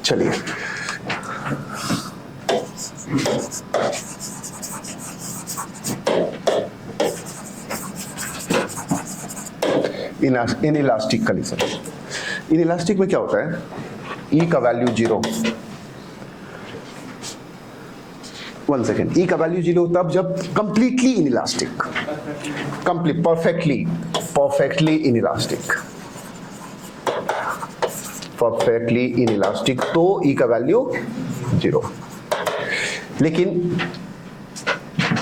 चलिए inelastic condition. Inelastic में क्या होता है, ई का वैल्यू 0, 1 सेकेंड, ई का वैल्यू 0 तब जब completely inelastic, complete perfectly inelastic, perfectly inelastic तो ई का वैल्यू 0। लेकिन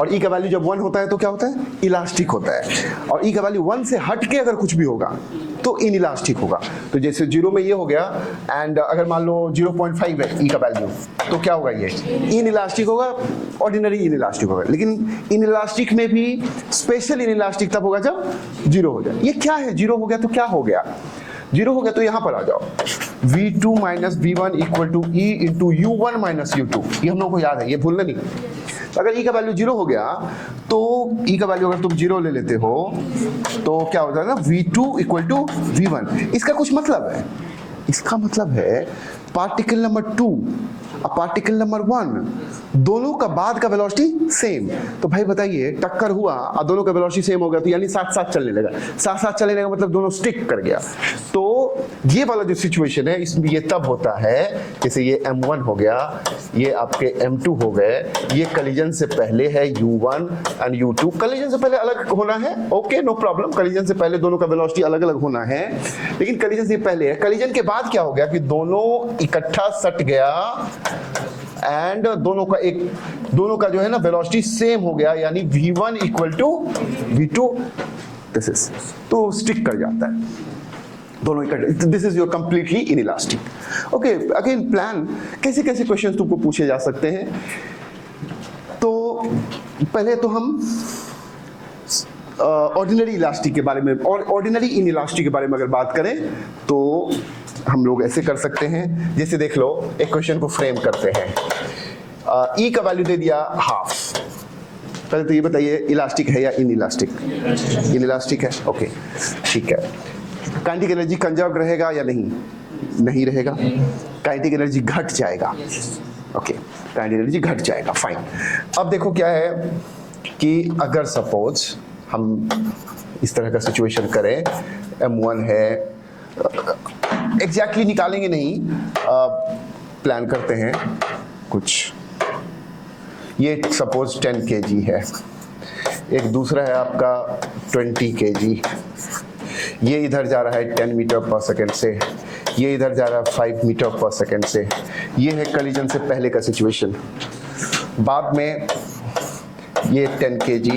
और ई का वैल्यू जब 1 होता है तो क्या होता है, इलास्टिक होता है। और ई का वैल्यू 1 से हट के अगर कुछ भी होगा तो इनइलास्टिक होगा। तो जैसे 0 में ये हो गया, एंड अगर मान लो 0.5 है ई का वैल्यू, तो क्या होगा, ये इनइलास्टिक होगा, ऑर्डिनरी इनइलास्टिक होगा। लेकिन इनइलास्टिक में भी स्पेशल इनइलास्टिक तब होगा जब 0 हो जाए। ये क्या है, 0 हो गया तो क्या हो गया, 0 हो गया तो यहां पर आ जाओ, v2 minus v1 equal to E into u1 minus u2। ये हम लोग को याद है, ये भूलना नहीं। अगर ई का वैल्यू 0 हो गया तो ई का वैल्यू अगर तुम 0 ले लेते हो तो क्या होता है ना, v2 इक्वल टू v1। इसका कुछ मतलब है, इसका मतलब है पार्टिकल नंबर 2 और पार्टिकल नंबर 1 दोनों का बाद का वेलोसिटी सेम। तो भाई बताइए, टक्कर हुआ और दोनों का वेलोसिटी सेम हो गया तो यानी साथ साथ चलने लगा, साथ साथ चलने का मतलब दोनों स्टिक कर गया। तो ये वाला जो सिचुएशन है इसमें ये तब होता है जैसे ये m1 हो गया, ये आपके m2 हो गए, ये कलिजन से पहले है u1 एंड u2। कलिजन से पहले अलग होना है, ओके नो प्रॉब्लम, कलिजन से पहले दोनों का वेलोसिटी अलग अलग होना है। लेकिन कलिजन से पहले है, कलिजन के बाद क्या हो गया कि दोनों इकट्ठा सट गया एंड दोनों का जो है ना वेलोसिटी सेम हो गया, यानी v1 equal to v2, this is, तो स्टिक कर जाता है दोनों इकट्ठे। This is your completely inelastic. Okay, again plan, कैसे कैसे क्वेश्चन तुमको पूछे जा सकते हैं। तो पहले तो हम ऑर्डिनरी इलास्टिक के बारे में और ऑर्डिनरी इनइलास्टिक के बारे में अगर बात करें तो हम लोग ऐसे कर सकते हैं। जैसे देख लो, एक क्वेश्चन को फ्रेम करते हैं। ई का वैल्यू दे दिया हाफ। पहले तो ये बताइए, इलास्टिक है या इनइलास्टिक? इनइलास्टिक है, ओके ठीक है। काइनेटिक एनर्जी कंजर्व रहेगा या नहीं? नहीं रहेगा, काइनेटिक एनर्जी घट जाएगा। ओके, काइनेटिक एनर्जी घट जाएगा, फाइन। अब देखो क्या है कि अगर सपोज हम इस तरह का सिचुएशन करें, m1 है, एग्जैक्टली निकालेंगे नहीं, प्लान करते हैं कुछ। ये सपोज 10 kg है, एक दूसरा है आपका 20 kg, ये इधर जा रहा है 10 मीटर पर सेकेंड से, ये इधर जा रहा है 5 मीटर पर सेकेंड से। ये है कलिजन से पहले का सिचुएशन। बाद में ये 10 kg,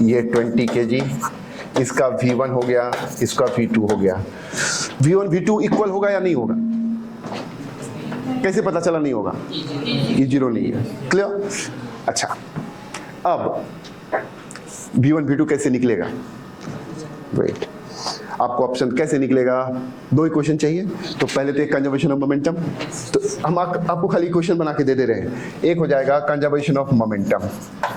ये 20 kg, इसका v1 हो गया, इसका v2 हो गया। v1 v2 इक्वल होगा या नहीं होगा? कैसे पता चला नहीं होगा? ये 0 नहीं है, क्लियर? अच्छा, अब v1 v2 कैसे निकलेगा? वेट, आपको ऑप्शन कैसे निकलेगा? दो इक्वेशन चाहिए। तो पहले तो एक कंजर्वेशन ऑफ मोमेंटम, तो हम आपको खाली इक्वेशन बना के दे रहे हैं। एक हो जाएगा कंजर्वेशन ऑफ मोमेंटम,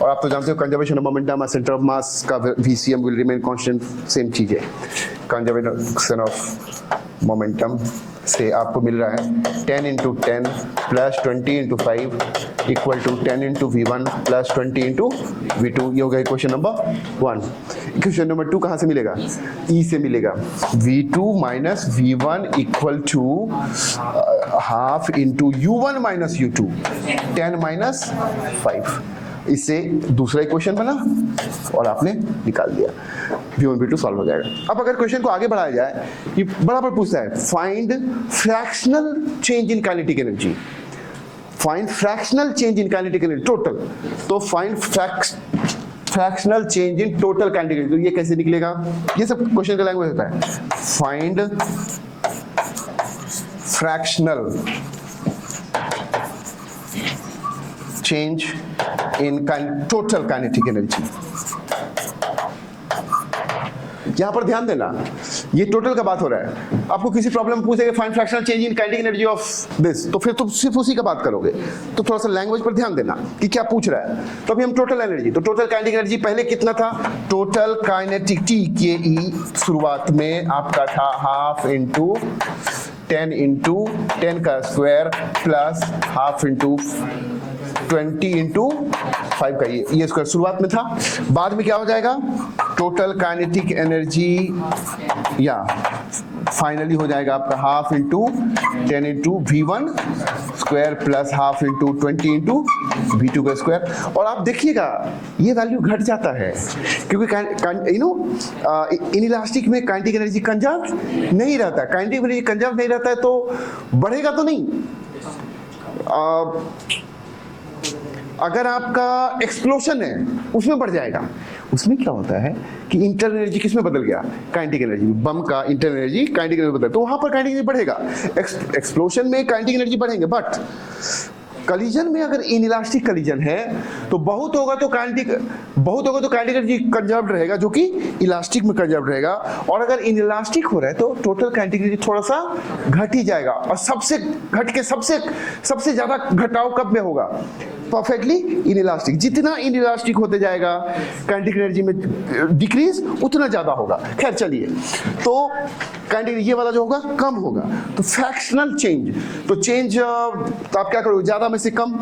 और आप तो जानते हो conservation of momentum centre of mass का VCM will remain constant, same चीज है। कंजर्वेशन ऑफ मोमेंटम से आपको मिल रहा है 10 into 10 plus 20 into 5 equal to 10 into v1 plus 20 into v2। ये हो गया इक्वेशन नंबर 1। इक्वेशन नंबर 2 कहाँ से मिलेगा? ई से मिलेगा। v2 minus v1 equal to half into u1 minus u2, 10 minus 5। इससे दूसरा इक्वेशन बना और आपने निकाल दिया, v1 v2 सॉल्व हो जाएगा। अब अगर क्वेश्चन को आगे बढ़ाया जाए, ये बराबर पूछता है find fractional change in kinetic energy, find fractional change in kinetic energy total. तो find fractional change in total kinetic energy, तो ये कैसे निकलेगा? ये सब क्वेश्चन का लैंग्वेज होता है। Find fractional change in total kinetic energy. यहां पर ध्यान देना, ये टोटल का बात हो रहा है। आपको किसी प्रॉब्लम पूछेगा find fractional change in kinetic energy of this, तो फिर तुम सिर्फ उसी का बात करोगे। तो थोड़ा सा लैंग्वेज पर ध्यान देना कि क्या पूछ रहा है। तो अभी हम टोटल एनर्जी, तो टोटल काइनेटिक एनर्जी पहले कितना था? टोटल काइनेटिक T के ई शुरुआत में आपका था हाफ इंटू 10 इंटू 10 का square plus half into 20 into 5 का ये स्क्वायर शुरुआत में था। बाद में क्या हो जाएगा, टोटल काइनेटिक एनर्जी या फाइनली हो जाएगा आपका half into 10 into V1 square plus half into 20 into V2 का स्क्वायर। और आप देखिएगा ये वैल्यू घट जाता है क्योंकि इनइलास्टिक में काइनेटिक एनर्जी कंजर्व नहीं रहता। काइनेटिक एनर्जी कंजर्व नहीं रहता है तो बढ़ेगा तो नहीं। अगर आपका एक्सप्लोशन है उसमें बढ़ जाएगा। उसमें क्या होता है कि इंटरनल एनर्जी किस में बदल गया, काइनेटिक एनर्जी, बम का इंटरनल एनर्जी काइनेटिक एनर्जी बदल, तो वहां पर काइनेटिक एनर्जी बढ़ेगा। एक्सप्लोशन में काइनेटिक एनर्जी बढ़ेंगे, बट कलीजन में अगर इनइलास्टिक कलीजन है तो बहुत होगा तो काइनेटिक एनर्जी कंजर्व्ड रहेगा, जो कि इलास्टिक में कंजर्व्ड रहेगा। और अगर इनइलास्टिक हो रहा है तो टोटल काइनेटिक एनर्जी थोड़ा सा घट ही जाएगा। और सबसे ज्यादा घटाव कब में होगा, परफेक्टली इनइलास्टिक। जितना इनइलास्टिक होते जाएगा काइनेटिक एनर्जी में डिक्रीज उतना ज्यादा होगा। खैर चलिए, तो काइनेटिक ये वाला जो होगा कम होगा, तो फ्रैक्शनल चेंज, तो चेंज तो आप क्या करोगे, ज्यादा में से कम।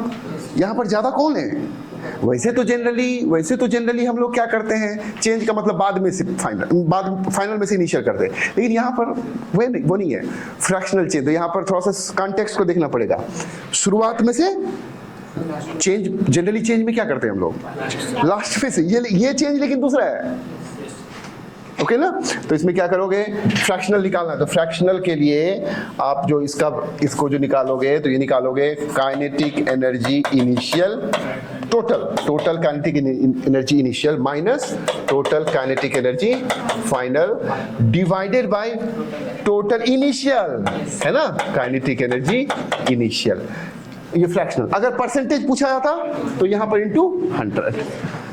यहां पर ज्यादा कौन है, वैसे तो जनरली हम लोग क्या करते हैं, चेंज का मतलब बाद में से फाइनल में से इनिशियल करते हैं, लेकिन यहाँ पर वो नहीं है फ्रैक्शनल चेंज। तो यहाँ पर थोड़ा सा कॉन्टेक्स्ट को देखना पड़ेगा। शुरुआत में से चेंज, जनरली चेंज में क्या करते हैं हम लोग, लास्ट में से। ये चेंज लेकिन दूसरा है, ओके ना। तो इसमें क्या करोगे, फ्रैक्शनल निकालना है। तो फ्रैक्शनल के लिए आप जो इसको जो निकालोगे तो ये निकालोगे kinetic energy initial total kinetic energy initial minus total kinetic energy final divided by total initial, है ना, काइनेटिक एनर्जी इनिशियल। ये फ्रैक्शनल। अगर परसेंटेज पूछा जाता तो यहां पर इंटू 100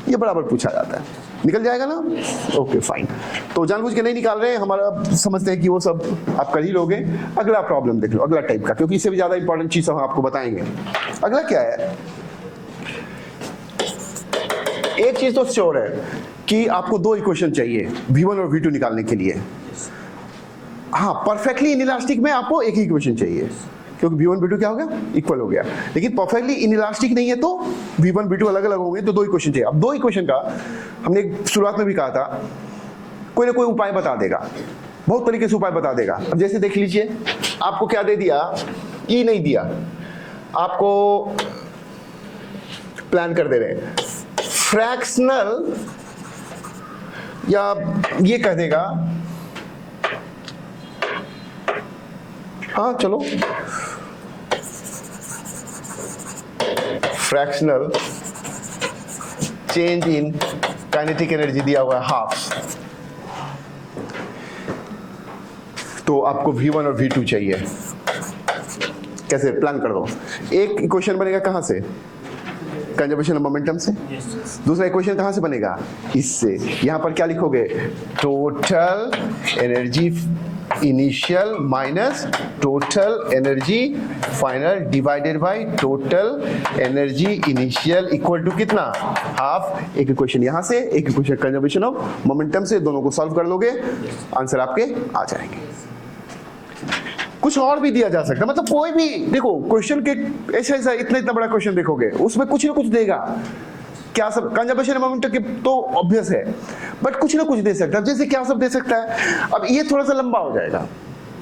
ये बराबर पूछा जाता है, निकल जाएगा ना। Okay fine. तो जानबूझ के नहीं निकाल रहे हैं, हमारा समझते हैं कि वो सब आप कर ही लोगे। अगला प्रॉब्लम देख लो, अगला टाइप का, क्योंकि इससे भी ज्यादा इंपॉर्टेंट चीज हम आपको बताएंगे। अगला क्या है, एक चीज तो श्योर है कि आपको दो इक्वेशन चाहिए V1 और V2 निकालने के लिए। हाँ, परफेक्टली इनइलास्टिक में आपको एक ही इक्वेशन चाहिए, क्योंकि V1 V2 क्या हो गया, इक्वल हो गया। लेकिन परफेक्टली इनइलास्टिक नहीं है तो V1 V2 अलग अलग होंगे, तो दो इक्वेशन चाहिए। अब दो इक्वेशन का हमने शुरुआत में भी कहा था, कोई ना कोई उपाय बता देगा, बहुत तरीके से उपाय बता देगा। अब जैसे देख लीजिए, आपको क्या दे दिया, ई नहीं दिया, आपको प्लान कर दे रहे फ्रैक्शनल, या ये कह देगा, हाँ चलो fractional change in kinetic energy दिया हुआ है हाफ, तो आपको V1 और V2 चाहिए। कैसे, प्लान कर दो। एक इक्वेशन बनेगा कहां से, कंजर्वेशन ऑफ मोमेंटम से। दूसरा इक्वेशन कहां से बनेगा, इससे। यहां पर क्या लिखोगे, total energy initial minus total energy final divided by total energy initial equal to कितना, हाफ। एक इक्वेशन यहां से, एक इक्वेशन कंजर्वेशन ऑफ मोमेंटम से, दोनों को सॉल्व कर लोगे, आंसर आपके आ जाएंगे। कुछ और भी दिया जा सकता है, मतलब कोई भी, देखो क्वेश्चन के ऐसा इतना बड़ा क्वेश्चन देखोगे उसमें कुछ ना कुछ देगा। क्या सब, कंजर्वेशन मोमेंटम के तो ऑब्वियस है, बट कुछ ना कुछ दे सकता है। जैसे क्या सब दे सकता है, अब ये थोड़ा सा लंबा हो जाएगा,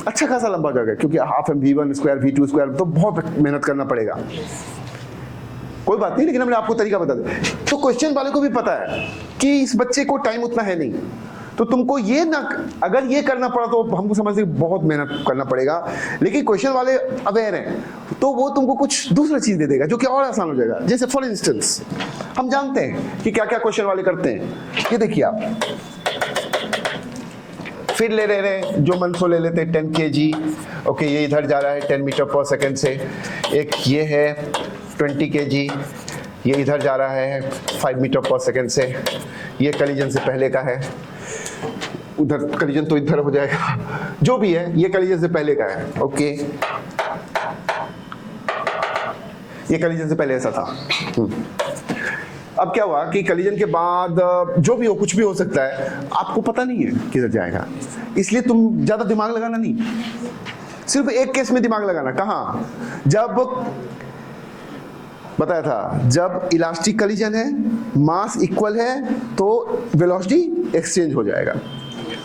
अच्छा खासा लंबा हो जाएगा, क्योंकि half M V1 square V2 square तो बहुत मेहनत करना पड़ेगा। कोई बात नहीं, लेकिन हमने आपको तरीका बता दिया। तो क्वेश्चन वाले को भी पता है कि इस बच्चे को टाइम उतना है नहीं, तो तुमको ये ना, अगर ये करना पड़ा तो हमको समझते बहुत मेहनत करना पड़ेगा। लेकिन क्वेश्चन वाले अवेयर हैं तो वो तुमको कुछ दूसरा चीज दे देगा जो कि और आसान हो जाएगा। जैसे फॉर इंस्टेंस, हम जानते हैं कि क्या क्या क्वेश्चन वाले करते हैं। ये देखिए आप, फिर ले रहे हैं जो मन सो ले लेते हैं 10 kg। ओके, ये इधर जा रहा है 10 मीटर पर सेकेंड से। एक ये है 20 kg, ये इधर जा रहा है 5 मीटर पर सेकेंड से। ये कलीजन से पहले का है, उधर कलीजन तो इधर हो जाएगा, जो भी है ये कलीजन से पहले का है। ओके, ये कलीजन से पहले ऐसा था। अब क्या हुआ कि कलीजन के बाद जो भी हो, कुछ भी हो सकता है, आपको पता नहीं है किधर जाएगा, इसलिए तुम ज्यादा दिमाग लगाना नहीं। सिर्फ एक केस में दिमाग लगाना, कहाँ, जब बताया था, जब इलास्टिक कलीजन है, मास इक्वल है, तो वेलोसिटी एक्सचेंज हो जाएगा,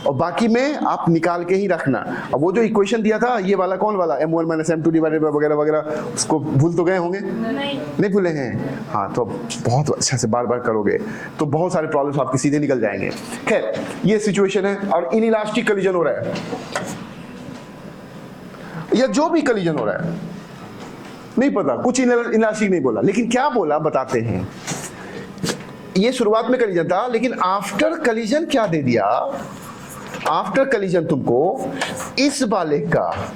और बाकी में आप निकाल के ही रखना। अब वो जो इक्वेशन दिया था, ये वाला कौन वाला, m1 minus m2 divided by वगैरह वगैरह, उसको भूल तो गए होंगे? नहीं भूले हैं? हाँ, तो बहुत अच्छा से बार बार करोगे तो बहुत सारे प्रॉब्लम्स आपके सीधे निकल जाएंगे। खैर, ये सिचुएशन है, और इनइलास्टिक कलीजन हो रहा है, या जो भी कलीजन हो रहा है, नहीं पता, कुछ इलास्टिक नहीं बोला, लेकिन क्या बोला बताते हैं। ये शुरुआत में कलीजन था, लेकिन आफ्टर कलीजन क्या दे दिया, आफ्टर कलीजन तुमको इस वाले का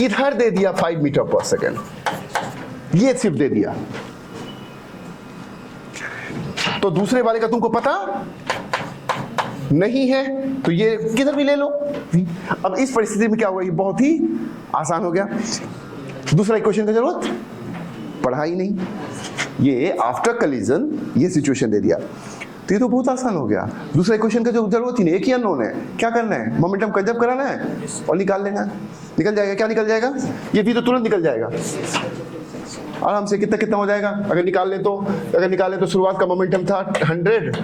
इधर दे दिया 5 मीटर पर सेकेंड, ये सिर्फ दे दिया, तो दूसरे वाले का तुमको पता नहीं है, तो ये किधर भी ले लो। अब इस परिस्थिति में क्या हुआ, ये बहुत ही आसान हो गया, दूसरा इक्वेशन की जरूरत पड़ा ही नहीं, ये आफ्टर कलीजन ये सिचुएशन दे दिया, तो ये तो बहुत आसान हो गया। दूसरा इक्वेशन का जो जरूरत ही नहीं, एक ही अननोन है, क्या करना है, मोमेंटम कंजर्व कराना है और निकाल लेना, निकल जाएगा। क्या निकल जाएगा, ये भी तो तुरंत निकल जाएगा आराम से। कितना कितना हो जाएगा, अगर निकाल ले तो शुरुआत का मोमेंटम था 100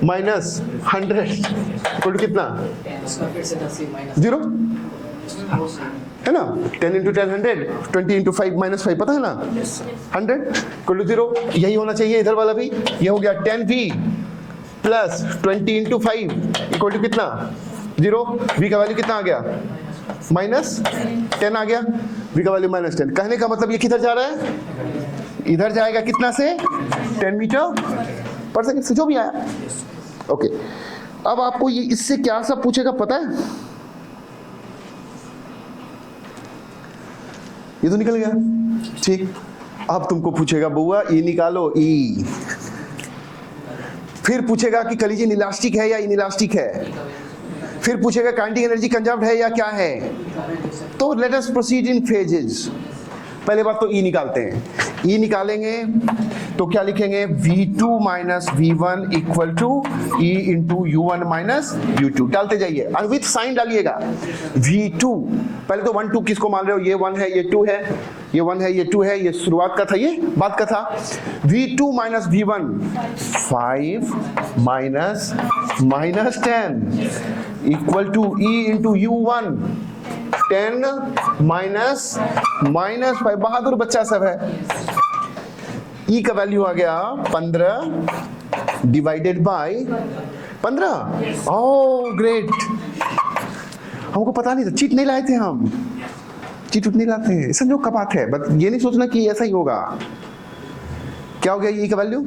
माइनस 100 इक्वल टू कितना, 0 है ना, 10 इंटू 10 100, 20 इंटू 5 माइनस 5 पता है ना, 100 इक्वल टू 0। यही होना चाहिए इधर वाला भी, ये हो गया 10v plus 20 into 5 equal to कितना, 0। v का वैल्यू कितना आ गया, माइनस 10 आ गया, v का वैल्यू माइनस 10। कहने का मतलब ये किधर जा रहा है, इधर जाएगा, कितना से, 10 मीटर पर सेकंड से, जो भी आया। ओके, अब आपको ये इससे क्या सब पूछेगा पता है, ये तो निकल गया, ठीक। अब तुमको पूछेगा बउआ ई निकालो, ई, फिर पूछेगा कि कलीजन इलास्टिक है या इनइलास्टिक है, फिर पूछेगा काइनेटिक एनर्जी कंजर्व्ड है या क्या है। तो let us proceed in phases. पहले बात तो ई निकालते हैं, ई निकालेंगे तो क्या लिखेंगे, v2 minus v1 equal to e into u1 minus u2, डालते जाइए और विथ साइन डालिएगा। v2 पहले तो 1 2 किसको मान रहे हो, ये 1 है, ये 2 है, ये 1 है, ये 2 है, ये शुरुआत का था, ये बाद का था। v2 minus v1 5 minus minus 10 equal to e into u1 10 minus minus 5। बहादुर बच्चा सब है। ई का वैल्यू आ गया 15 डिवाइडेड बाय 15। ओह ग्रेट, हमको पता नहीं था, चीट नहीं लाए थे हम, चीट नहीं लाते हैं, संयोग का बात है, बट ये नहीं सोचना कि ऐसा ही होगा। क्या हो गया ई का वैल्यू,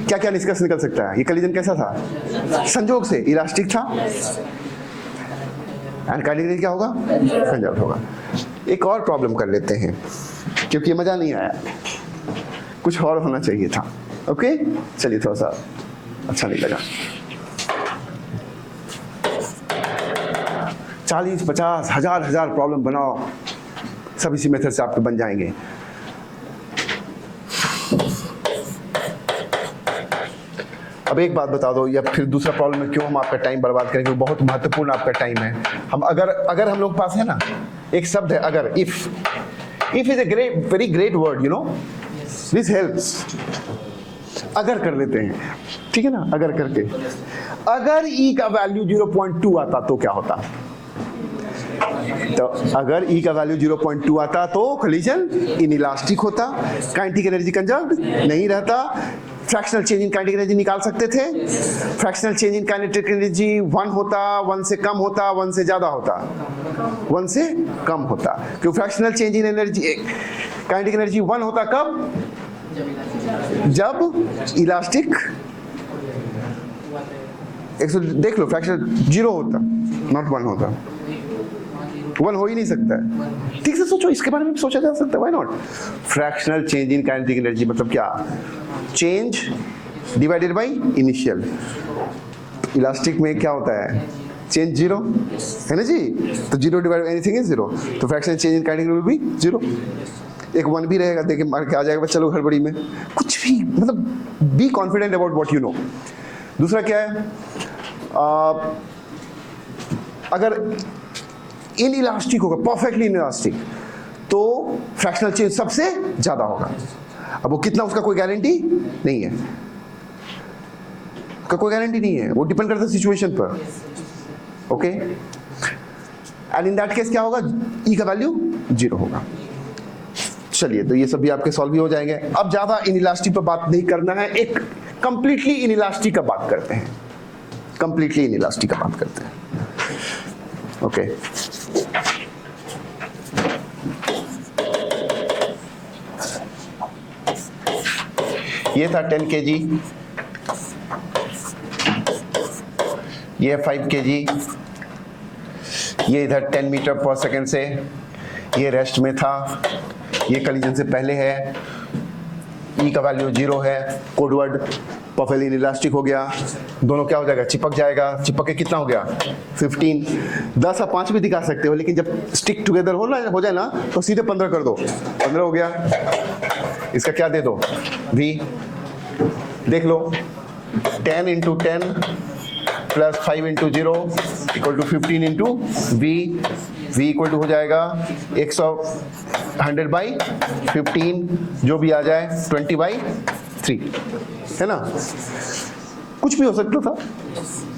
क्या क्या निष्कर्ष निकल सकता है, ये कलीजन कैसा था, संयोग से इलास्टिक था, एंड काइनेटिक क्या होगा, कंजर्व्ड होगा। एक और प्रॉब्लम कर लेते हैं क्योंकि ये मजा नहीं आया, कुछ और होना चाहिए था। ओके चलिए, थोड़ा सा अच्छा नहीं लगा। 40 50 हजार प्रॉब्लम बनाओ, सब इसी मेथड से आपके बन जाएंगे। अब एक बात बता दो, या फिर दूसरा प्रॉब्लम है, क्यों हम आपका टाइम बर्बाद करेंगे, बहुत महत्वपूर्ण आपका टाइम है। हम अगर हम लोग पास है ना, एक शब्द है अगर, if is a great, very great word, you know, this helps. अगर कर लेते हैं, ठीक है ना, अगर करके, अगर ई का वैल्यू 0.2 आता तो क्या होता, तो अगर ई का वैल्यू 0.2 आता तो कलीजन इनइलास्टिक होता, काइनेटिक एनर्जी कंजर्व्ड नहीं रहता, fractional change in kinetic energy निकाल सकते थे, fractional change in kinetic energy 1 होता, 1 से कम होता, 1 से ज्यादा होता, 1 से कम होता। क्यों फ्रैक्शनल चेंज इन एनर्जी काइनेटिक एनर्जी 1 होता कब, जब इलास्टिक, देख लो फ्रैक्शनल 0 होता, नॉट 1 होता, 1 हो ही नहीं सकता है। ठीक से सोचो, इसके बारे में सोचा जा सकता है, why not. Fractional change in kinetic energy मतलब क्या, change divided by initial. Elastic में क्या होता है, चेंज 0 है ना जी, तो 0 डिवाइड बाय एनीथिंग इज 0, तो fractional change in kinetic energy will be 0। एक 1 भी रहेगा, देखे मार के आ जाएगा, चलो हड़बड़ी में कुछ भी, मतलब be confident about what you know. दूसरा क्या है, अगर इनइलास्टिक होगा, परफेक्टली इनइलास्टिक, तो फ्रैक्शनल चेंज सबसे ज्यादा होगा। अब वो कितना, उसका कोई गारंटी नहीं है, का कोई गारंटी नहीं है, वो डिपेंड करता है सिचुएशन पर। Okay, and in that case क्या होगा, ई का वैल्यू 0 होगा। चलिए, तो ये सब भी आपके सॉल्व भी हो जाएंगे। अब ज्यादा इनइलास्टिक पर बात नहीं करना है, एक कंप्लीटली इनइलास्टिक का बात करते हैं, कंप्लीटली इनइलास्टिक का बात करते हैं। ओके, ये था 10 kg, ये 5 kg, ये इधर 10 मीटर पर सेकेंड से, ये रेस्ट में था, ये कलीजन से पहले है, ई का वैल्यू 0 है, कोडवर्ड परफेक्टली इनइलास्टिक हो गया, दोनों क्या हो जाएगा, चिपक जाएगा, चिपक के कितना हो गया 15, 10 और 5 भी दिखा सकते हो, लेकिन जब स्टिक टुगेदर हो जाए ना तो सीधे 15 कर दो, 15 हो गया। इसका क्या दे दो, v, देख लो 10 × 10 plus 5 × 0 equal to 15 into v, v equal to हो जाएगा 100/15, जो भी आ जाए 20/3, है ना, कुछ भी हो सकता था,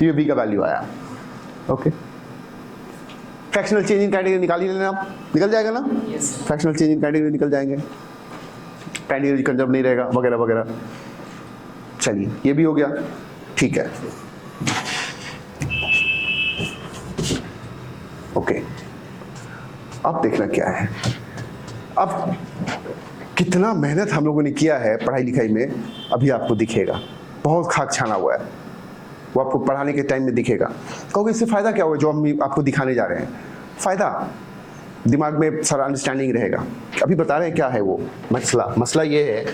ये v का वैल्यू आया। ओके, फ्रैक्शनल चेंज इन कैटेगरी निकाल ही लेना आप, निकल जाएगा ना, फ्रैक्शनल चेंज इन कैटेगरी निकल जाएंगे, कैटेगरी कंजर्व नहीं रहेगा वगैरह वगैरह। चलिए, ये भी हो गया, ठीक है। ओके, अब देखना क्या है, अब कितना मेहनत हम लोगों ने किया है पढ़ाई लिखाई में, अभी आपको दिखेगा, बहुत खाक छाना हुआ है, वो आपको पढ़ाने के टाइम में दिखेगा। कहोगे इससे फायदा क्या होगा जो हम आपको दिखाने जा रहे हैं, फायदा दिमाग में सारा अंडरस्टैंडिंग रहेगा। अभी बता रहे हैं क्या है वो मसला, मसला ये है,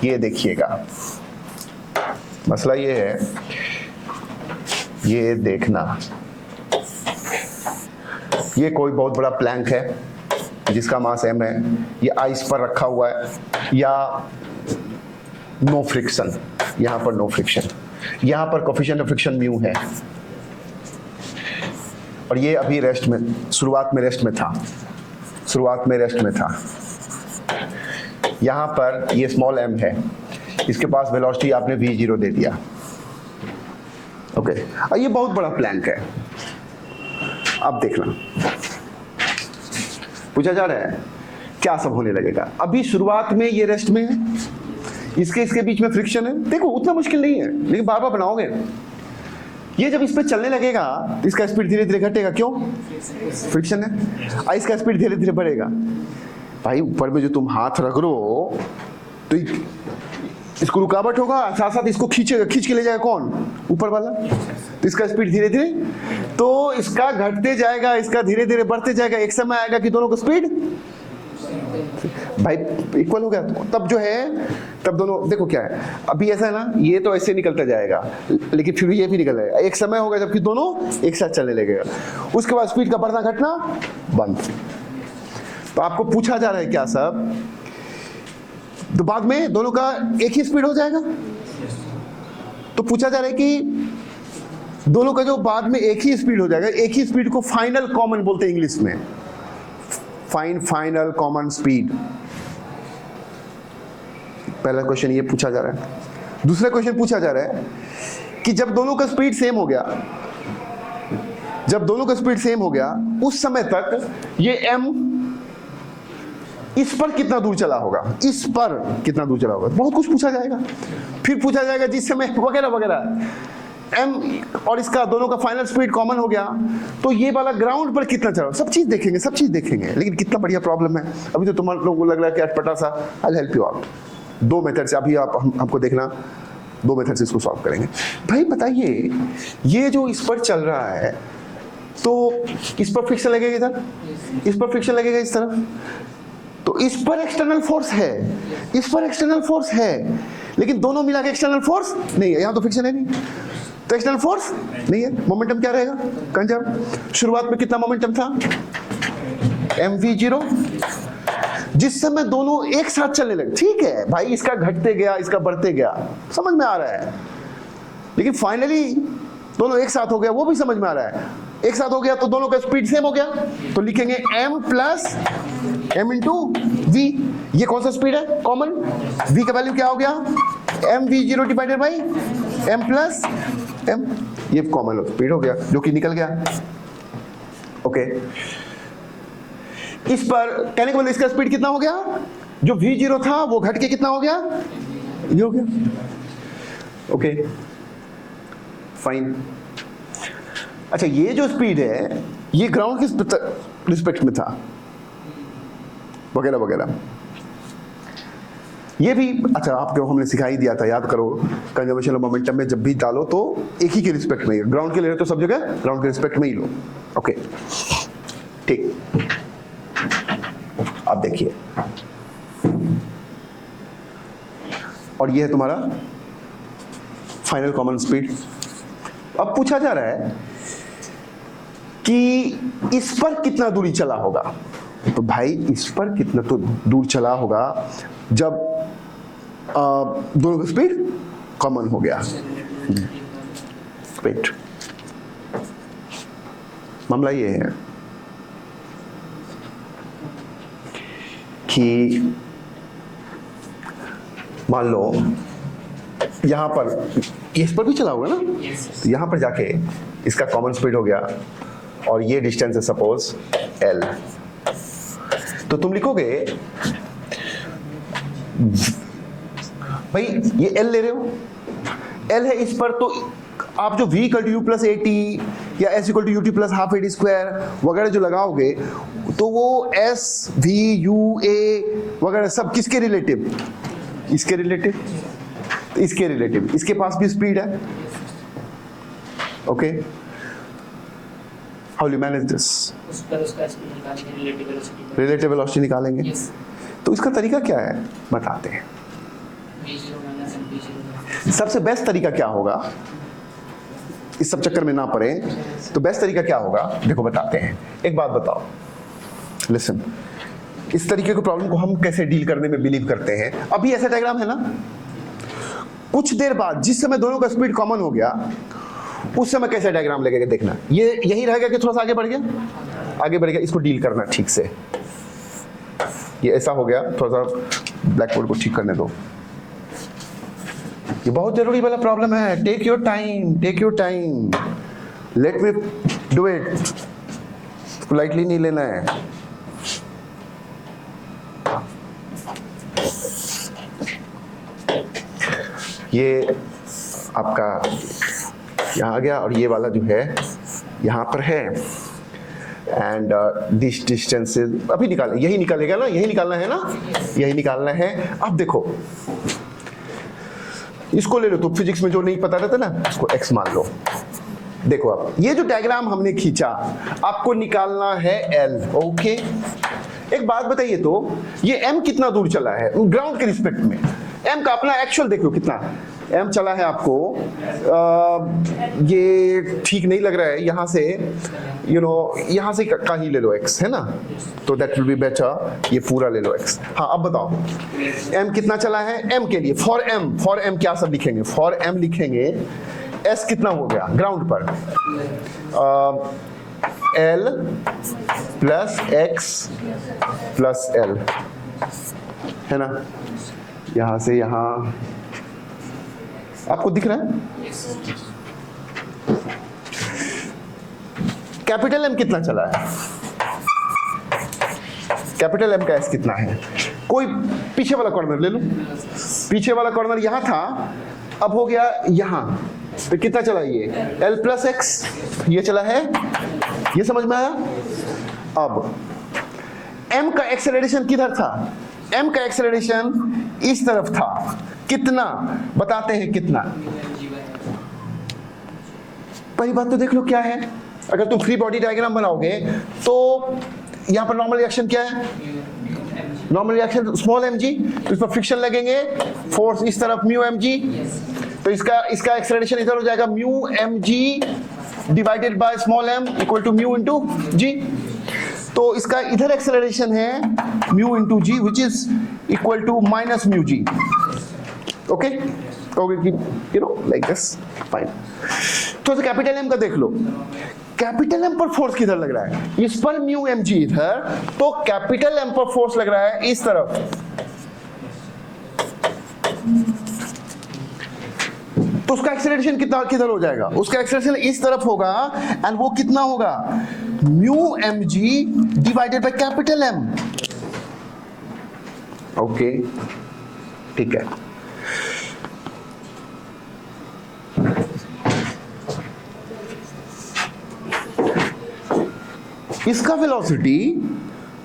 ये देखिएगा, मसला ये है, ये देखना, ये कोई बहुत बड़ा प्लैंक है जिसका मास m है, ये आइस पर रखा हुआ है, या नो फ्रिक्शन, यहां पर नो फ्रिक्शन, यहां पर कोफिशिएंट ऑफ फ्रिक्शन म्यू है, और ये अभी रेस्ट में, शुरुआत में रेस्ट में था, शुरुआत में रेस्ट में था, यहां पर ये स्मॉल m है, इसके पास वेलोसिटी आपने v0 दे दिया। ओके, ये बहुत बड़ा प्लैंक है। अब देखना, पूछा जा रहा है क्या सब होने लगेगा। अभी शुरुआत में ये रेस्ट में है, इसके बीच में फ्रिक्शन है, देखो उतना मुश्किल नहीं है, लेकिन बार बार बनाओगे, ये जब इस पे चलने लगेगा तो इसका स्पीड धीरे धीरे घटेगा, क्यों, फ्रिक्शन है, इसका स्पीड धीरे धीरे बढ़ेगा। भाई ऊपर में जो तुम हाथ रख रहे हो तो इसको रुकावट होगा, साथ साथ इसको खींच के ले जाएगा कौन, ऊपर वाला, तो इसका स्पीड धीरे धीरे, तो इसका घटते जाएगा, इसका धीरे धीरे बढ़ते जाएगा, एक समय आएगा कि दोनों का स्पीड भाई इक्वल हो गया, तब जो है, तब दोनों, देखो क्या है, अभी ऐसा है ना, ये तो ऐसे निकलता जाएगा, लेकिन फिर ये भी निकल जाएगा, एक समय होगा जबकि दोनों एक साथ चलने लगेगा, उसके बाद स्पीड का बढ़ना घटना बंद। तो आपको पूछा जा रहा है क्या सब, तो बाद में दोनों का एक ही स्पीड हो जाएगा, तो पूछा जा रहा है कि दोनों का जो बाद में एक ही स्पीड हो जाएगा, एक ही स्पीड को फाइनल कॉमन बोलते हैं इंग्लिश में, फाइनल कॉमन स्पीड। पहला क्वेश्चन ये पूछा जा रहा है। दूसरा क्वेश्चन पूछा जा रहा है कि जब दोनों का स्पीड सेम हो गया, जब दोनों का स्पीड सेम हो गया, उस समय तक ये m इस पर कितना दूर चला होगा, इस पर कितना दूर चला होगा, बहुत कुछ पूछा जाएगा। फिर पूछा जाएगा जिस समय वगैरह वगैरह, m और इसका दोनों का फाइनल स्पीड कॉमन हो गया, तो ये वाला ग्राउंड पर कितना चला, सब चीज देखेंगे, सब चीज देखेंगे। लेकिन कितना बढ़िया प्रॉब्लम है, अभी तो तुम लोगों को लग रहा है कि अटपटा सा, I will help you out. दो मेथड से अभी आप हमको देखना, दो मेथड से इसको सॉल्व करेंगे। भाई बताइए, ये जो इस पर चल रहा है, तो इस पर फ्रिक्शन लगेगा इधर, इस पर फ्रिक्शन लगेगा इस तरफ, तो इस पर एक्सटर्नल फोर्स है, इस पर एक्सटर्नल फोर्स है, लेकिन दोनों मिला के एक्सटर्नल फोर्स नहीं है, यहां तो फ्रिक्शन है नहीं, तो एक्सटर्नल फोर्स नहीं है। मोमेंटम क्या रहेगा, कंजर्व। शुरुआत में कितना मोमेंटम था, mv0, जिस समय दोनों एक साथ चलने लगे, ठीक है भाई, इसका घटते गया, इसका बढ़ते गया, समझ में आ रहा है, लेकिन फाइनली दोनों एक साथ हो गया, वो भी समझ में आ रहा है। एक साथ हो गया तो दोनों का स्पीड सेम हो गया, तो लिखेंगे m plus m into V. ये कौन सा स्पीड है? कॉमन। v का वैल्यू क्या हो गया? mv0 divided by m plus m। ये कॉमन स्पीड हो गया जो कि निकल गया। ओके, इस पर कहने का मतलब इसका स्पीड कितना हो गया? जो v0 था वो घट के कितना हो गया? ये हो गया। Okay fine. अच्छा, ये जो स्पीड है ये ग्राउंड किस रिस्पेक्ट में था, वगैरह वगैरह। ये भी अच्छा आपको हमने सिखा ही दिया था, याद करो। कंजर्वेशन ऑफ मोमेंटम में जब भी डालो तो एक ही के रिस्पेक्ट में, ग्राउंड के ले रहे तो सब जगह ग्राउंड के रिस्पेक्ट में ही लो। ओके ठीक, अब देखिए, और ये है तुम्हारा फाइनल कॉमन स्पीड। अब पूछा जा रहा है कि इस पर कितना दूरी चला होगा। तो भाई इस पर कितना तो दूर चला होगा जब दोनों का स्पीड कॉमन हो गया। वेट, मामला ये है कि मान लो यहां पर इस पर भी चला होगा ना, तो यहां पर जाके इसका कॉमन स्पीड हो गया और ये डिस्टेंस है सपोज l। तो तुम लिखोगे भाई ये l ले रहे हो, l है इस पर, तो आप जो v equal to U plus A T या s equal to U T plus half A T square वगैरह जो लगाओगे तो वो s v u a वगैरह सब किसके रिलेटिव? इसके रिलेटिव, इसके रिलेटिव। इसके पास भी स्पीड है। Okay, how you manage this? Relative velocity निकालेंगे। तो इसका तरीका क्या है बताते हैं। सबसे बेस्ट तरीका क्या होगा, इस सब चक्कर में ना पड़े तो बेस्ट तरीका क्या होगा देखो बताते हैं। एक बात बताओ, लिसन, इस तरीके के प्रॉब्लम को हम कैसे डील करने में बिलीव करते हैं। अभी ऐसा डायग्राम है ना, कुछ देर बाद जिस समय दोनों का स्पीड कॉमन हो गया उस समय कैसे डायग्राम लगेगा देखना। ये यही रहेगा कि थोड़ा सा आगे बढ़ गया, आगे बढ़ गया, इसको डील करना ठीक से। ये ऐसा हो गया, थोड़ा सा ब्लैक बोर्ड को ठीक करने दो। ये बहुत जरूरी वाला प्रॉब्लम है। Take your time, take your time, let me do it, lightly नहीं लेना है। ये आपका यहाँ आ गया और ये वाला जो है यहाँ पर है। एंड दिस डिस्टेंसेस अभी निकालें, यही निकालेगा ना, यही निकालना है ना, यही निकालना है। अब देखो इसको ले लो, तो फिजिक्स में जो नहीं पता रहता ना इसको x मान लो। देखो अब ये जो डायग्राम हमने खींचा आपको निकालना है l। ओके, एक बात बताइए, तो ये m कितना दूर चला है ग्राउंड के रिस्पेक्ट में? m का अपना एक्चुअल देखो कितना m चला है आपको। ये ठीक नहीं लग रहा है, यहाँ से यहाँ से का ही ले लो x, है ना, तो दैट विल बी बेटर। ये पूरा ले लो x। हाँ अब बताओ m कितना चला है? m के लिए फॉर m क्या सब लिखेंगे? फॉर m लिखेंगे s कितना हो गया ग्राउंड पर? l plus x plus l, है ना। यहां से यहां आपको दिख रहा है? कैपिटल M कितना चला है? कैपिटल M का S कितना है? कोई पीछे वाला कॉर्नर ले लो। पीछे वाला कॉर्नर यहां था, अब हो गया यहां, तो कितना चला ये? L प्लस x ये चला है, ये समझ में आया? अब M का एक्सेलरेशन किधर था? M का एक्सेलरेशन इस तरफ था, कितना बताते हैं कितना? पहली बात तो देख लो क्या है। अगर तुम फ्री बॉडी डायग्राम बनाओगे तो यहां पर नॉर्मल रिएक्शन क्या है? नॉर्मल रिएक्शन स्मॉल mg, तो इस पर फ्रिक्शन लगेंगे, फोर्स इस तरफ म्यू mg, तो इसका एक्सेलरेशन इधर हो जाएगा mu mg divided by small m equal to mu into g। तो इसका इधर एक्सेलरेशन है mu into g which is equal to minus mu g। Okay, like this, fine. तो कैपिटल M का देख लो, कैपिटल एम पर फोर्स किधर लग रहा है? इस पर म्यू एम जी इधर, तो कैपिटल एम पर फोर्स लग रहा है इस तरफ, तो उसका एक्सेलरेशन कितना किधर हो जाएगा? उसका एक्सेलरेशन इस तरफ होगा, एंड वो कितना होगा? Mu M G divided by capital M. Okay, ठीक है। इसका वेलोसिटी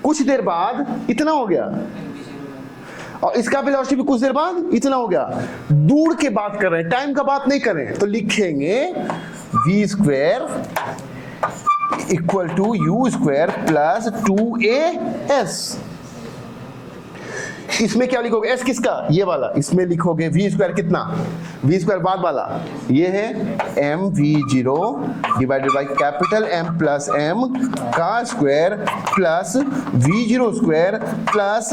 कुछ देर बाद इतना हो गया, और इसका वेलोसिटी भी कुछ देर बाद इतना हो गया। दूर के बात कर रहे हैं, टाइम का बात नहीं कर रहे हैं, तो लिखेंगे v square equal to U square plus 2as। इसमें क्या लिखोगे? s किसका? ये वाला। इसमें लिखोगे v स्क्वायर कितना? v स्क्वायर बाद वाला ये है mv0 divided by capital M plus M का square plus v0 square plus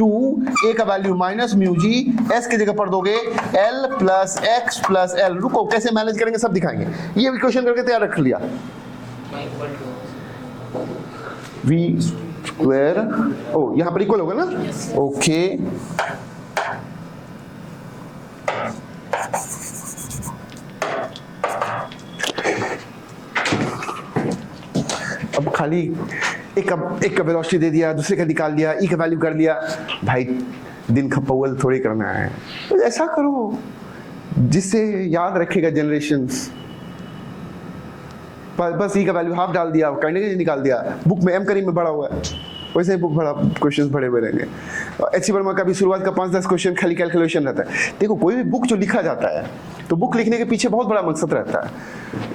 2a का वैल्यू माइनस म्यू जी, s की जगह पर दोगे l plus x plus l। रुको, कैसे मैनेज करेंगे सब दिखाएंगे। ये इक्वेशन करके तैयार रख लिया। v स्क्वायर, ओ यहां पर इक्वल होगा ना? ओके, अब खाली एक का वेलोसिटी दे दिया, दूसरे का निकाल दिया, ई का वैल्यू कर लिया। भाई दिन का पवल थोड़ी करना है, तो ऐसा करो जिससे याद रखेगा जनरेशंस। बस ई का वैल्यू हाफ डाल दिया, करने के लिए निकाल दिया। बुक में एम करीब में बड़ा हुआ है, वैसे ही बुक बड़ा क्वेश्चंस बड़े हुए रहेंगे। एच वर्मा का भी शुरुआत का 5-10 क्वेश्चन खाली कैलकुलेशन रहता है। देखो, कोई भी बुक जो लिखा जाता है, तो बुक लिखने के पीछे बहुत बड़ा मकसद रहता है।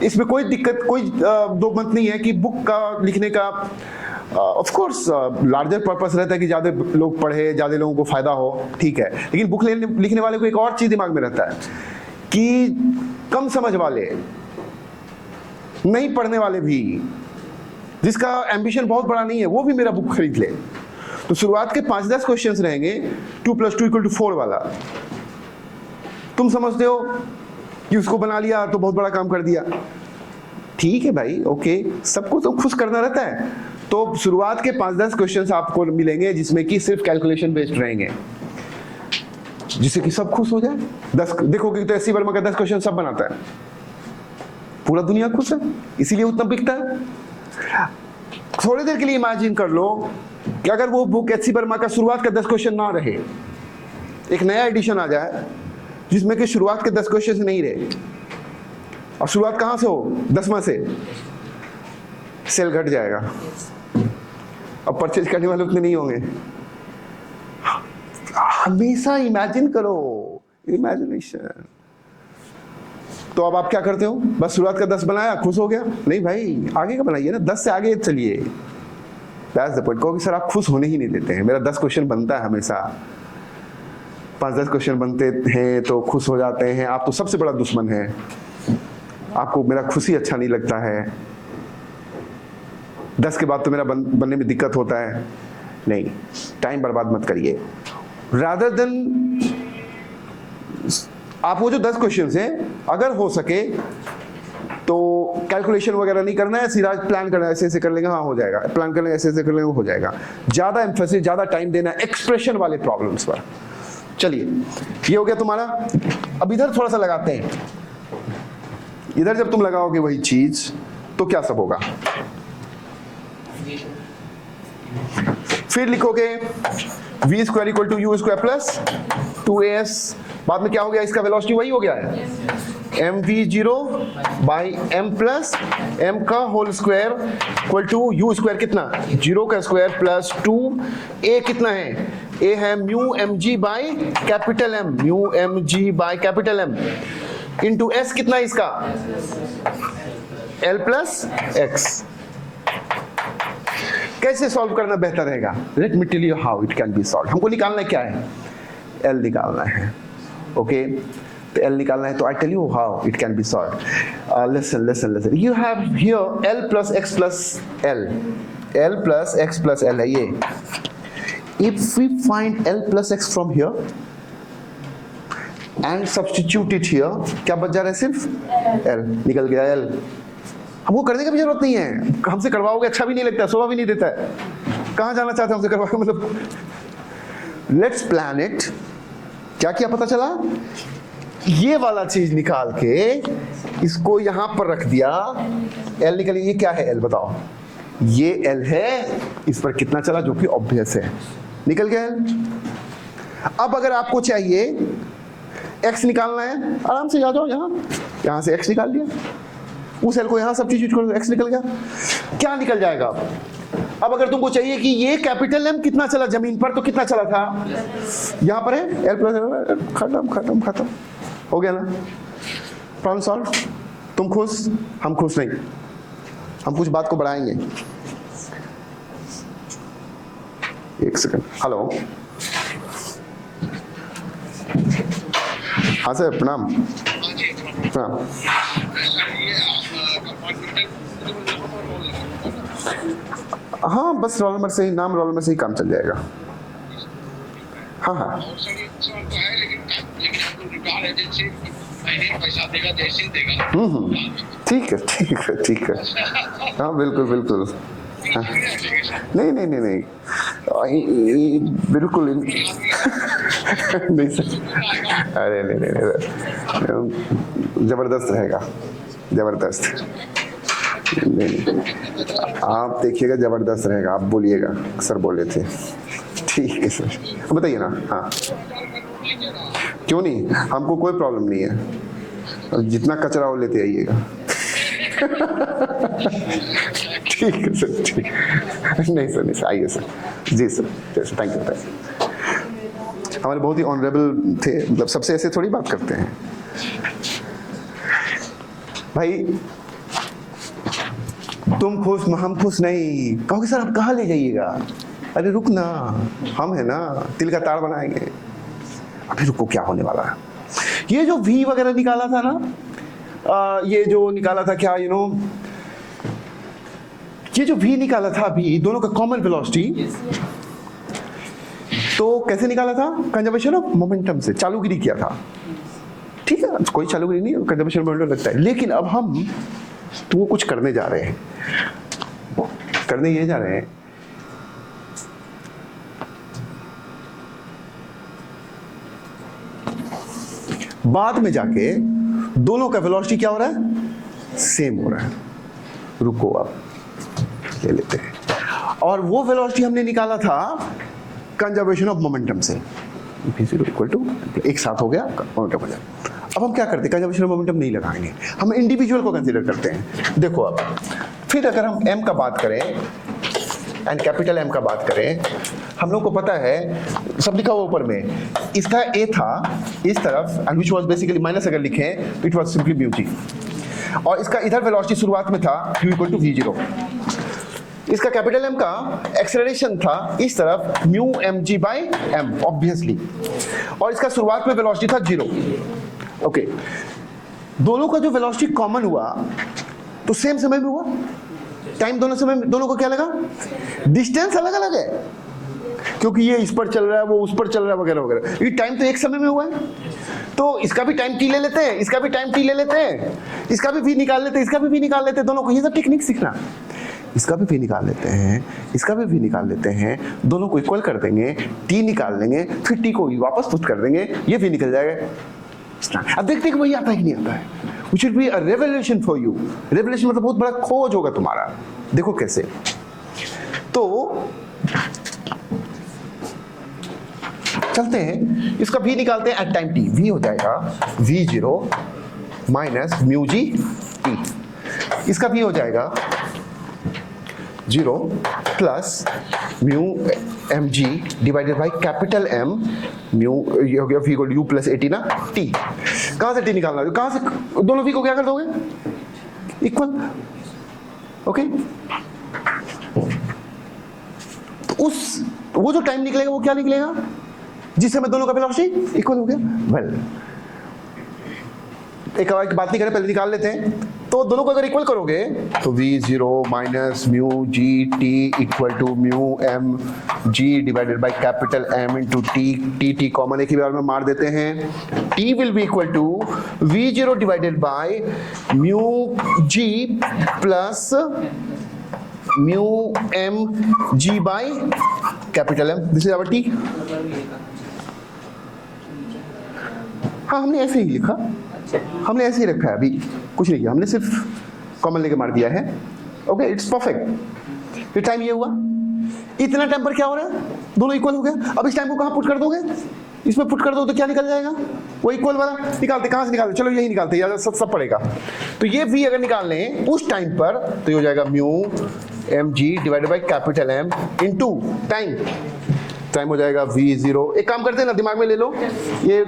इसमें कोई दिक्कत, कोई दो मत नहीं है कि बुक का लिखने का ऑफ कोर्स लार्जर पर्पस रहता है कि ज़्यादा लोग पढ़े, ज़्यादा लोगों को फायदा हो, ठीक है। लेकिन बुक लिखने वाले को एक और चीज़ दिमाग में रहता है कि कम समझ वाले, नहीं पढ़ने वाले भी, जिसका एम्बिशन बहुत बड़ा नहीं है, वो भी मेरा बुक खरीद ले। तो शुरुआत के 5-10 क्वेश्चंस रहेंगे 2 + 2 = 4 वाला। तुम समझते हो कि उसको बना लिया तो बहुत बड़ा काम कर दिया, ठीक है भाई, ओके, सबको तो खुश करना रहता है। तो शुरुआत के 5-10 क्वेश्चंस आपको मिलेंगे जिसमें कि सिर्फ कैलकुलेशन बेस्ड रहेंगे, जिससे कि सब खुश हो जाए। 10 देखोगे तो एससी वर्मा का 10 क्वेश्चन सब बनाता है, पूरा दुनिया खुश है, इसीलिए उतना बिकता है। थोड़ी देर के लिए इमेजिन कर लो कि अगर वो बुक एचसी वर्मा का शुरुआत का 10 क्वेश्चन ना रहे, एक नया एडिशन आ जाए जिसमें कि शुरुआत के 10 क्वेश्चन नहीं रहे, और शुरुआत कहां से हो? 10वां से, सेल घट जाएगा, अब परचेज करने वाले उतने नहीं होंगे। हमेशा इमेजिन करो, इमेजिनेशन। तो अब आप क्या करते हो? बस शुरुआत का 10 बनाया, खुश हो गया? नहीं भाई, आगे का बनाइए ना, 10 से आगे चलिए। That's the point. कहो कि सर आप खुश होने ही नहीं देते हैं। मेरा 10 क्वेश्चन बनता है हमेशा, 5-10 क्वेश्चन बनते हैं तो खुश हो जाते हैं। आप तो सबसे बड़ा दुश्मन है, आपको मेरा खुशी अच्छा नहीं लगता है। 10 के बाद तो मेरा बनने में दिक्कत होता है। नहीं, टाइम बर्बाद मत करिए। रादर देन आप वो जो 10 क्वेश्चन हैं, अगर हो सके तो कैलकुलेशन वगैरह नहीं करना है, सीधा प्लान करना है, ऐसे ऐसे कर लेंगे, हाँ हो जाएगा, प्लान करना है, ऐसे ऐसे कर लेंगे, हो जाएगा। ज्यादा एम्फेसिस, ज्यादा टाइम देना एक्सप्रेशन वाले प्रॉब्लम्स पर। चलिए, ये हो गया तुम्हारा। अब इधर थोड़ा सा लगाते हैं। इधर जब तुम लगाओगे वही चीज तो क्या सब होगा? फिर लिखोगे v square equal to U square plus 2as। बाद में क्या हो गया? इसका वेलोसिटी वही हो गया है, mv0 by m plus m का whole square equal to U square कितना? 0 का स्क्वायर प्लस 2a कितना है? a है mu mg by capital M, mu mg by capital M into s कितना है इसका? l plus x। कैसे सॉल्व करना बेहतर रहेगा? Let me tell you how it can be solve. हमको निकालना क्या है? L निकालना है, ओके। तो L निकालना है, तो I tell you how it can be solve. Listen listen listen, you have here L plus x plus L, L plus x plus L है ये। If we find L plus x from here and substitute it here, क्या बच जा रहा है? सिर्फ L निकल गया L। हमको करने की भी जरूरत नहीं है, हमसे करवाओगे अच्छा भी नहीं लगता, शोभा भी नहीं देता है। कहाँ जाना चाहते हैं हमसे करवाओगे, मतलब लेट्स प्लान इट। क्या किया पता चला, ये वाला चीज निकाल के इसको यहां पर रख दिया, एल निकल, ये क्या है एल बताओ, ये एल है, इस पर कितना चला जो कि ऑब्वियस है, निकल गया एल। अब अगर आपको चाहिए एक्स निकालना है, आराम से आ जाओ यहां से एक्स निकाल लिया, उस एल को यहां सब्स्टिट्यूट कर दो, एक्स निकल गया। क्या निकल जाएगा अब अगर तुमको चाहिए कि ये कैपिटल एम कितना चला जमीन पर, तो कितना चला था, यहां पर है एल प्लस, खत्म खत्म खत्म, हो गया ना, प्रॉब्लम सॉल्व। तुम खुश, हम खुश नहीं, हम कुछ बात को बढ़ाएंगे। एक सेकंड, हेलो, हाँ सर, प्रणाम प्रणाम। हाँ बस रोल नंबर से ही, नाम रोल नंबर से ही काम चल जाएगा। हाँ हाँ ठीक है ठीक है ठीक है, हाँ बिल्कुल बिल्कुल, हाँ। नहीं नहीं नहीं नहीं बिल्कुल नहीं सर, अरे नहीं नहीं नहीं, जबरदस्त रहेगा, जबरदस्त, नहीं आप देखिएगा जबरदस्त रहेगा, आप बोलिएगा सर बोले थे, ठीक है सर, बताइए ना। हाँ क्यों नहीं, हमको कोई प्रॉब्लम नहीं है, जितना कचरा हो लेते आइएगा। ठीक है सर, ठीक, नहीं सर, नहीं सर, आइए सर, जी सर, थैंक यू। हमारे बहुत ही ऑनरेबल थे, मतलब सबसे ऐसे थोड़ी बात करते हैं भाई। तुम खुश, हम खुश नहीं, कहोगे सर आप कहाँ ले जाइएगा, अरे रुक ना, हम है ना, तिल का ताड़ बनाएंगे, अभी रुको क्या होने वाला है। ये जो v वगैरह निकाला था ना, ये जो निकाला था क्या, ये जो v निकाला था अभी, दोनों का कॉमन वेलोसिटी, तो कैसे निकाला था, कंजर्वेशन ऑफ मोमेंटम से, चालूगिरी किया था, ठीक है, कोई चालूगिरी नहीं, कंजर्वेशन ऑफ मोमेंटम लगता है। लेकिन अब हम तो वो कुछ करने जा रहे हैं, करने ये जा रहे हैं, बाद में जाके दोनों का वेलोसिटी क्या हो रहा है, सेम हो रहा है। रुको अब ले लेते हैं, और वो वेलोसिटी हमने निकाला था कंजर्वेशन ऑफ मोमेंटम से, v0 इक्वल टू, एक साथ हो गया मोमेंटम हो जाए। अब हम क्या करते हैं, कंजर्वेशन ऑफ मोमेंटम नहीं लगाएंगे, हम इंडिविजुअल को कंसीडर करते हैं। देखो अब फिर अगर हम m का बात करें, एंड कैपिटल M का बात करें, हम लोग को पता है, सब लिखा हुआ ऊपर में, इसका a था इस तरफ, and which was basically minus, अगर लिखें तो it was simply mu G, और इसका इधर वेलोसिटी शुरुआत में था q इक्वल टू v0। इसका कैपिटल M का एक्सेलरेशन था इस तरफ mu mg by m obviously, और इसका शुरुआत में वेलोसिटी था 0। ओके, दोनों का जो वेलोसिटी कॉमन हुआ तो सेम समय में हुआ, टाइम दोनों समय, दोनों को क्या लगा, डिस्टेंस अलग अलग है, क्योंकि ये इस पर चल रहा है, वो उस पर चल रहा है वगैरह वगैरह, ये टाइम तो एक समय में हुआ है, तो इसका भी टाइम t ले लेते हैं, इसका भी टाइम t ले लेते हैं, इसका भी v निकाल लेते हैं, इसका भी v निकाल लेते हैं, दोनों को, ये सब टेक्निक सीखना, इसका भी v निकाल लेते हैं, इसका भी v निकाल लेते हैं, दोनों को इक्वल कर देंगे, t निकाल लेंगे, फिर t को वापस पुट कर देंगे, ये v निकल जाएगा। अब देखते हैं कि वही आता है कि नहीं आता है। Which will be a revelation for you. Revelation मतलब बहुत बड़ा खोज होगा तुम्हारा। देखो कैसे, तो चलते हैं, इसका v निकालते हैं एट टाइम t, v हो जाएगा v0 minus mu g t, इसका v हो जाएगा 0 plus mu M G divided by capital M mu, ये हो गया v को u प्लस 80 ना t। कहां से t निकालना है, कहां से, दोनों v को क्या कर दोगे, इक्वल, ओके। तो उस, वो जो टाइम निकलेगा वो क्या निकलेगा, जिस समय दोनों का वेलोसिटी इक्वल हो गया। वेल, एक बात नहीं करें, पहले निकाल लेते हैं, तो दोनों को अगर इक्वल करोगे तो v0 minus mu g t equal to mu M G divided by capital M into t t common एक ही बार में मार देते हैं, t will be equal to v0 divided by mu g plus mu M g by capital M, this is our t. हाँ हमने ऐसे ही लिखा, हमने ऐसे ही रखा है, अभी कुछ नहीं किया, हमने सिर्फ कॉमन लेके मार दिया है। Okay it's perfect. फिर टाइम ये हुआ, इतना टाइम पर क्या हो रहा है, दोनों इक्वल हो गया। अब इस टाइम को कहाँ पुट कर दोगे, इसमें पुट कर दो तो क्या निकल जाएगा, वो इक्वल वाला निकालते, कहाँ से निकालते, चलो यही निकालते, यार सब पड़ेगा। तो ये v अगर निकाल लें उस टाइम पर तो ये हो जाएगा mu M G divided by capital M into time, time हो जाएगा v0। एक काम करते हैं ना, दिमाग में ले लो, ये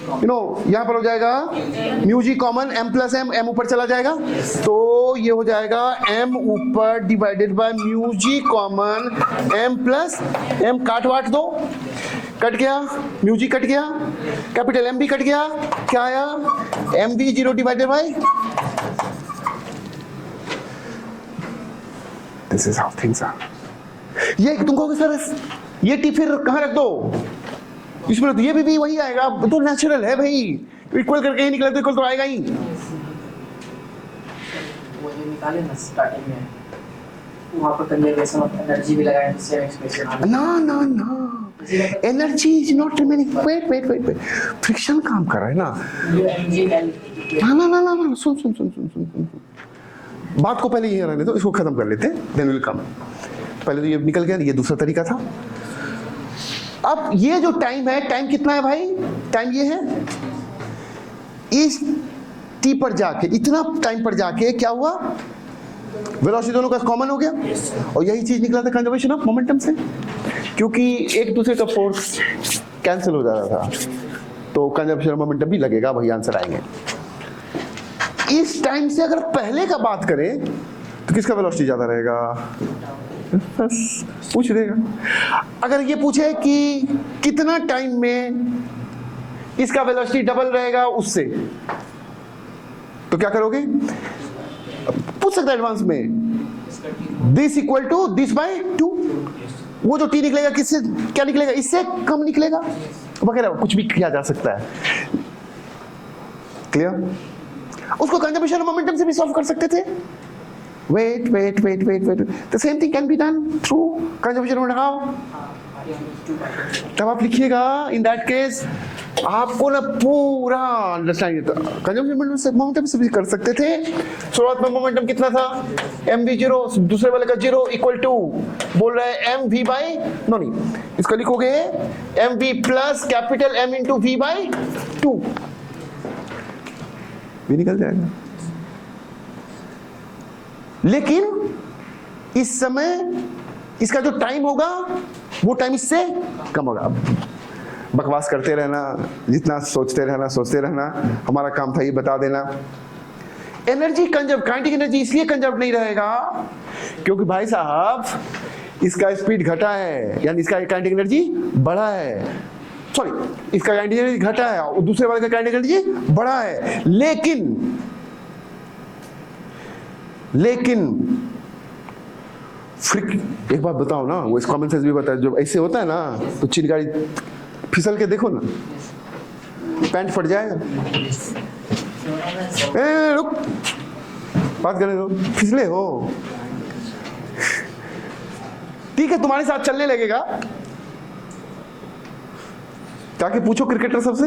यहाँ पर हो जाएगा mu g common, m plus m ऊपर चला जाएगा, तो ये हो जाएगा m ऊपर divided by mu g common m plus m, काट वाट दो, कट गया, म्यू जी कट गया, कैपिटल M भी कट गया, क्या आया m v0 divided by, this is how things are. ये तुम कहोगे सर ये टी फिर कहाँ रख दो, इसमें तो ये भी वही आएगा, तो नेचुरल है भाई, इक्वल करके ही निकले तो इक्वल तो आएगा ही। वो जो निकाले ना स्टार्टिंग में, वहाँ पर कंजर्वेशन ऑफ एनर्जी भी लगाया, जिससे एक्सप्रेशन ना energy is not remaining, wait friction काम कर रहा है ना, ना सुन बात को पहले ये रहने दो, इसको खत्म कर लेते हैं, देन विल कम। पहले तो ये निकल गया, ये दूसरा तरीका था। अब ये जो टाइम है, टाइम कितना है भाई, टाइम ये है, इस टी पर जाके, इतना टाइम पर जाके क्या हुआ, वेलोसिटी दोनों का कॉमन हो गया, और यही चीज निकला था कंजर्वेशन ऑफ मोमेंटम से, क्योंकि एक दूसरे का फोर्स कैंसिल हो जा रहा था, तो कंजर्वेशन ऑफ मोमेंटम भी लगेगा, वही आंसर आएंगे। इस टाइम से अगर पहले का बात करें तो किसका वेलोसिटी ज्यादा रहेगा, बस पूछ देगा। अगर ये पूछे कि कितना टाइम में इसका वेलोसिटी डबल रहेगा उससे, तो क्या करोगे, पूछ सकता है एडवांस में, this equal to this by 2, वो जो टी निकलेगा किससे क्या निकलेगा, इससे कम निकलेगा वगैरह, कुछ भी किया जा सकता है। क्लियर, उसको कंजर्वेशन ऑफ मोमेंटम से भी सॉल्व कर सकते थे। wait the same thing can be done through conservation of how, तब आप लिखिएगा इन दैट केस आपको ना पूरा अंडरस्टैंड था, कंजर्वेशन से मोमेंटम से भी कर सकते थे। शुरुआत में मोमेंटम कितना था, mv0, दूसरे वाले का 0 इक्वल टू बोल रहा है mv बाई, नो नहीं, इसको लिखोगे mv plus capital m into v by 2, भी निकल जाएगा। लेकिन इस समय इसका जो टाइम होगा वो टाइम इससे कम होगा। बकवास करते रहना, जितना सोचते रहना, हमारा काम था ये बता देना। एनर्जी कंजर्व, काइनेटिक एनर्जी इसलिए कंजर्व नहीं रहेगा क्योंकि भाई साहब इसका स्पीड घटा है, यानी इसका काइनेटिक एनर्जी बढ़ा है, सॉरी इसका काइनेटिक एनर्जी घटा है और दूसरे वाले का काइनेटिक एनर्जी बढ़ा है। लेकिन एक बात बताओ ना, वो इस कॉमन सेंस भी बताया, जब ऐसे होता है ना तो चिंगारी फिसल के देखो ना, पैंट फट जाएगा। रुक, बात करने दो, फिसले हो, ठीक है तुम्हारे साथ चलने लगेगा, ताकि पूछो क्रिकेटर सबसे,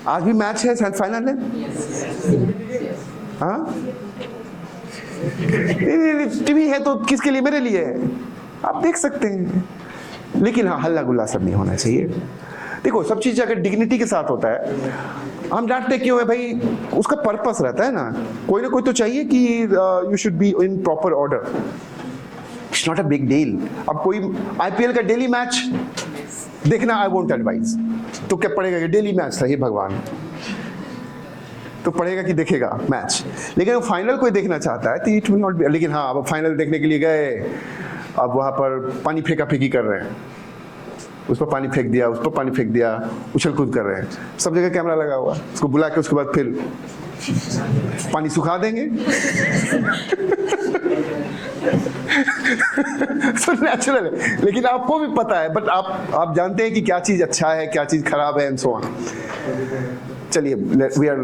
आज भी मैच है, फाइनल है, हाँ टीवी है तो किसके लिए, मेरे लिए, आप देख सकते हैं। लेकिन हाँ हल्ला गुल्ला सब नहीं होना चाहिए। देखो सब चीज अगर डिग्निटी के साथ होता है, हम डांटते क्यों है भाई, उसका पर्पस रहता है ना, कोई ना कोई तो चाहिए कि you should be in proper order, it's not a big deal. अब कोई आईपीएल का डेली मैच देखना, आई वोंट एडवाइज, तो क्या पड़ेगा, डेली मैच था, हे भगवान, तो पड़ेगा कि देखेगा मैच। लेकिन फाइनल कोई देखना चाहता है तो इट विल नॉट बी। लेकिन हाँ अब फाइनल देखने के लिए गए, अब वहां पर पानी फेंका फेंकी कर रहे हैं, उस पर पानी फेंक दिया, उस पर पानी फेंक दिया, उछल कूद कर रहे हैं, सब जगह कैमरा लगा हुआ, उसको बुला के उसके बाद फिर पानी सुखा देंगे। तो नेचुरल है, लेकिन आपको भी पता है, बट आप जानते हैं कि क्या चीज अच्छा है, क्या चीज खराब है, एंड सो ऑन। चलिए, we are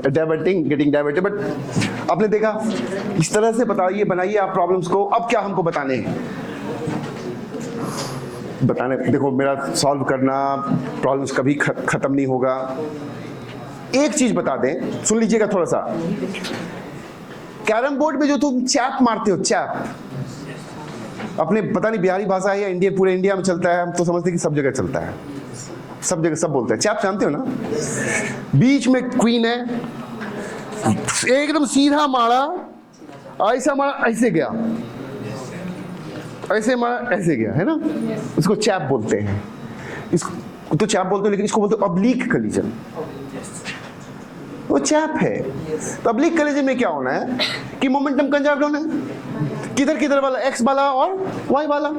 diverting, getting diverted, but आपने देखा, इस तरह से बताइए, बनाइए आप प्रॉब्लम्स को। अब क्या हमको बताने हैं, देखो मेरा सॉल्व करना प्रॉब्लम्स कभी खत्म नहीं होगा। एक चीज बता दें, सुन लीजिएगा थोड़ा सा। कैरम बोर्ड में जो तुम चैप मारते हो, चैप, अपने पता नहीं बिहारी भाषा है या इंडिया, पूरे इंडिया में चलता है, हम तो समझते हैं कि सब जगह चलता है, सब जगह सब बोलते हैं चैप, जानते हो ना। बीच में क्वीन है, एकदम सीधा मारा, ऐसा मारा ऐसे गया, ऐसे मारा ऐसे गया, है ना, इसको चैप बोलते हैं। इसको तो चैप बोलते हैं, लेकिन इसको बोलते हैं ऑब्लिक कलीजन, वो चैप है। तो ऑब्लिक कलीजन में क्या होना है कि मोमेंटम कंजर्व होना है, किधर किधर वाला, एक्स वाला और वाई वाला,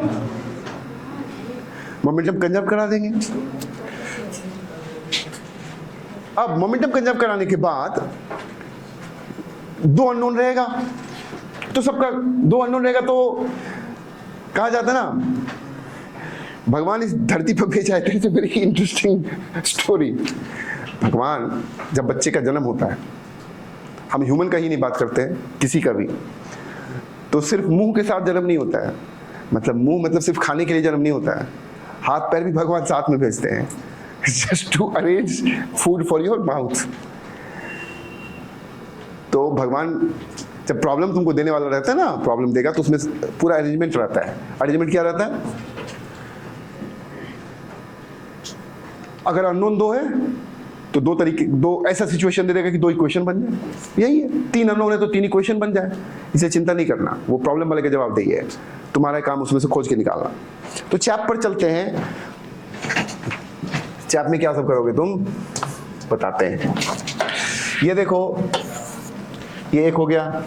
मोमेंटम कंजर्व करा देंगे। अब मोमेंटम कंजर्व कराने के बाद दो अननोन रहेगा, तो सबका दो अननोन रहेगा, तो कहा जाता है ना, भगवान इस धरती पर भेजा है। It's a very interesting story. भगवान, जब बच्चे का जन्म होता है, हम ह्यूमन का ही नहीं बात करते हैं, किसी का भी, तो सिर्फ मुंह के साथ जन्म नहीं होता है, मतलब मुंह मतलब सिर्फ खाने के लिए जन्म नहीं होता है, हाथ पैर भी भगवान साथ में भेजते हैं, just to arrange food for your mouth. तो भगवान जब प्रॉब्लम तुमको देने वाला रहता है ना, प्रॉब्लम देगा तो उसमें पूरा अरेंजमेंट रहता है। अरेंजमेंट क्या रहता है, अगर अननोन दो है तो दो तरीके, दो ऐसा सिचुएशन दे देगा कि दो इक्वेशन बन जाए, यही है। तीन अननोन है तो तीन इक्वेशन बन जाए, इसे चिंता नहीं करना, वो प्रॉब्लम वाले का जवाब देही है, तुम्हारा काम उसमें से खोज के निकालना। तो चैप पर चलते हैं। चैप में क्या सब करोगे तुम, बताते हैं। ये देखो, ये एक हो गया,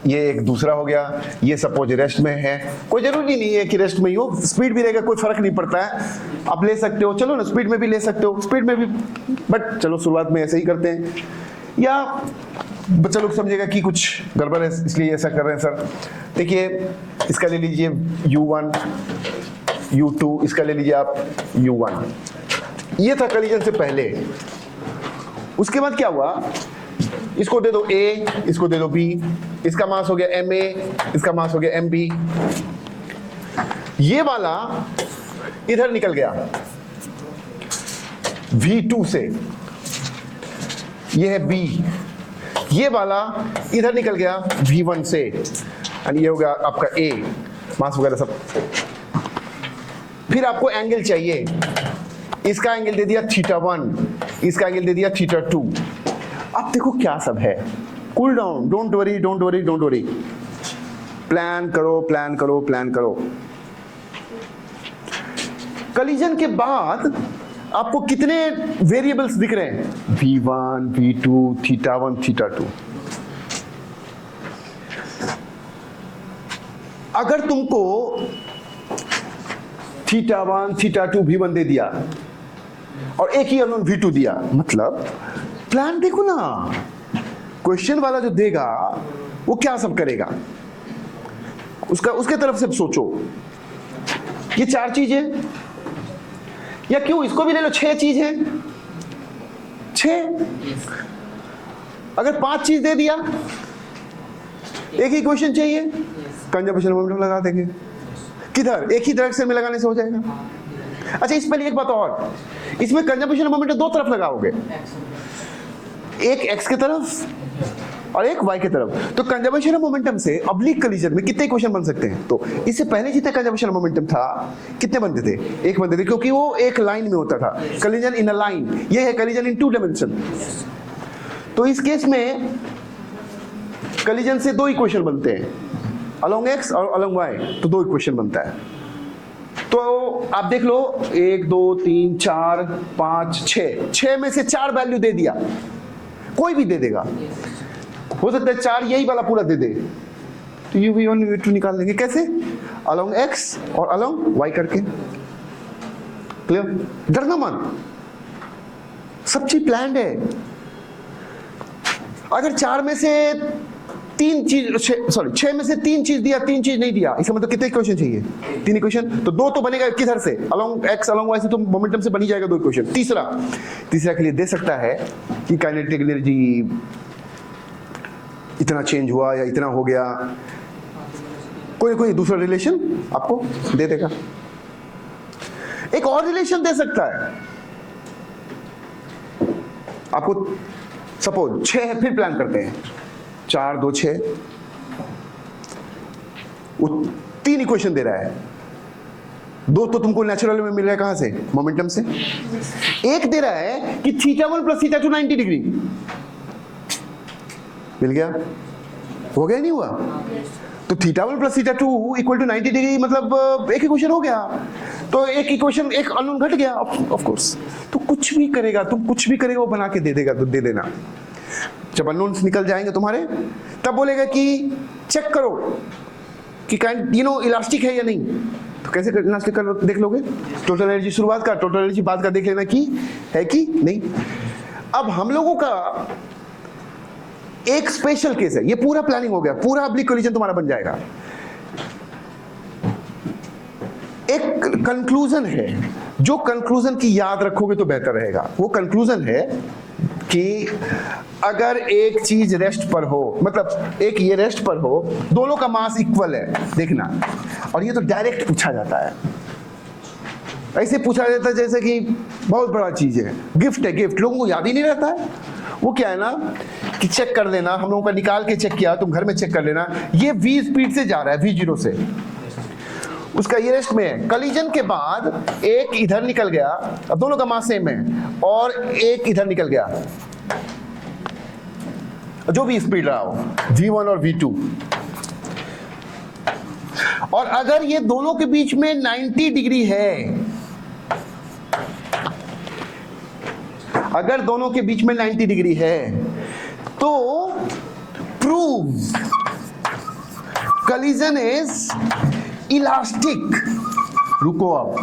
ये एक दूसरा हो गया, ये सपोज रेस्ट में है, कोई जरूरी नहीं है कि रेस्ट में ही हो, स्पीड भी रहेगा, कोई फर्क नहीं पड़ता है, आप ले सकते हो, चलो ना स्पीड में भी ले सकते हो, स्पीड में भी, बट चलो शुरुआत में ऐसे ही करते हैं। या बच्चा लोग समझेगा कि कुछ गड़बड़ है इसलिए ऐसा कर रहे हैं सर। देखिए, इसका ले लीजिए U1 U2, इसका ले लीजिए आप U1, ये था कलीजन से पहले। उसके बाद क्या हुआ, इसको दे दो A, इसको दे दो B, इसका मास हो गया MA, इसका मास हो गया MB, ये वाला इधर निकल गया V2 से, ये है B, ये वाला इधर निकल गया V1 से, और ये हो गया आपका A, मास वगैरह सब। फिर आपको एंगल चाहिए, इसका एंगल दे दिया θ1, इसका एंगल दे दिया θ2। अब देखो क्या सब है, cool down, don't worry don't worry don't worry, plan करो प्लान करो प्लान करो। कलीजन के बाद आपको कितने वेरिएबल्स दिख रहे हैं, V1 V2 θ1 θ2। अगर तुमको θ1 θ2 V1 दे दिया और एक ही अननोन V2 दिया, मतलब प्लान देखो ना, क्वेश्चन वाला जो देगा वो क्या सब करेगा, उसके तरफ से सोचो। ये 4 चीजें, या क्यों इसको भी ले लो, 6 चीजें, 6। अगर 5 चीज दे दिया, एक ही क्वेश्चन चाहिए, कंजर्वेशन मोमेंटम लगा देंगे, किधर, एक ही डायरेक्शन में लगाने से हो जाएगा। अच्छा, इस पहले एक बात और, इसमें कंजर्वेशन मोमेंटम 2 तरफ लगाओगे, एक x की तरफ और एक y की तरफ। तो कंजर्वेशन मोमेंटम से ऑब्लिक कलीजन में कितने इक्वेशन बन सकते हैं, तो इससे पहले जितने कंजर्वेशन मोमेंटम था कितने बनते थे, एक बनते थे, क्योंकि वो एक लाइन में होता था, कलीजन इन अ लाइन। ये है कलीजन इन 2 डायमेंशन। तो इस केस में कलीजन से 2 इक्वेशन बनते हैं, अलोंग x और अलोंग y, तो 2 इक्वेशन बनता है। तो आप देख लो, 1 2 3 4 5 6 में से 4 वैल्यू दे दिया, कोई भी दे देगा, हो सकता है 4 यही वाला पूरा दे दे, तो U1 U2 निकाल लेंगे। कैसे, अलोंग x और अलोंग y करके। क्लियर? डरना मत, सब चीज प्लान्ड है। अगर 4 में से 3 चीज, सॉरी 6 में से 3 चीज दिया, 3 चीज नहीं दिया, इसका मतलब कितने इक्वेशन चाहिए? 3 इक्वेशन। तो 2 तो बनेगा किधर से? अलोंग एक्स अलोंग वाई से तो मोमेंटम से बनी जाएगा 2 इक्वेशन। तीसरा के लिए दे सकता है कि काइनेटिक एनर्जी इतना चेंज हुआ या इतना हो गया, कोई दूसरा रिलेशन आपको दे देगा। एक और रिलेशन दे सकता है आपको, सपोज 6 है, फिर प्लान करते हैं 4 2 6, वो 3 इक्वेशन दे रहा है। 2 तो तुमको नेचुरल में मिल रहा है, कहां से? मोमेंटम से। एक दे रहा है कि θ1 + θ2 90 डिग्री मिल गया, हो गया नहीं हुआ? तो θ1 + θ2 = 90 डिग्री, मतलब एक इक्वेशन हो गया। तो एक इक्वेशन, एक अननोन घट गया ऑफ कोर्स। तो कुछ भी करेगा, तुम कुछ भी करेगा वो बना के दे देगा, तो दे देना। जब अननोन्स निकल जाएंगे तुम्हारे, तब बोलेगा कि चेक करो कि काइंड इलास्टिक है या नहीं। तो कैसे इलास्टिक कर देख लोगे? टोटल एनर्जी शुरुआत का, टोटल एनर्जी बाद का देख लेना कि है कि नहीं। अब हम लोगों का एक स्पेशल केस है, ये पूरा प्लानिंग हो गया, पूरा ऑब्लिक कोलिजन तुम्हारा बन जाएगा। एक कंक्लूजन है, जो कंक्लूजन की याद रखोगे तो बेहतर रहेगा। वो कंक्लूजन है कि अगर एक चीज रेस्ट पर हो, मतलब एक ये रेस्ट पर हो, दोनों का मास इक्वल है, देखना। और ये तो डायरेक्ट पूछा जाता है, ऐसे पूछा जाता है जैसे कि बहुत बड़ा चीज है, गिफ्ट है, गिफ्ट लोगों को याद ही नहीं रहता है। वो क्या है ना कि चेक कर लेना, हम लोगों का निकाल के चेक किया, तुम घर में चेक कर लेना, ये v स्पीड से जा रहा है, v0 से, उसका ये रेस्ट में है। कलीजन के बाद एक इधर निकल गया, अब दोनों का मास सेम है, और एक इधर निकल गया, जो भी स्पीड रहा हो, v1 और v2। और अगर ये दोनों के बीच में 90 डिग्री है, अगर दोनों के बीच में 90 डिग्री है, तो प्रूव कलीजन इज इलास्टिक। रुको, अब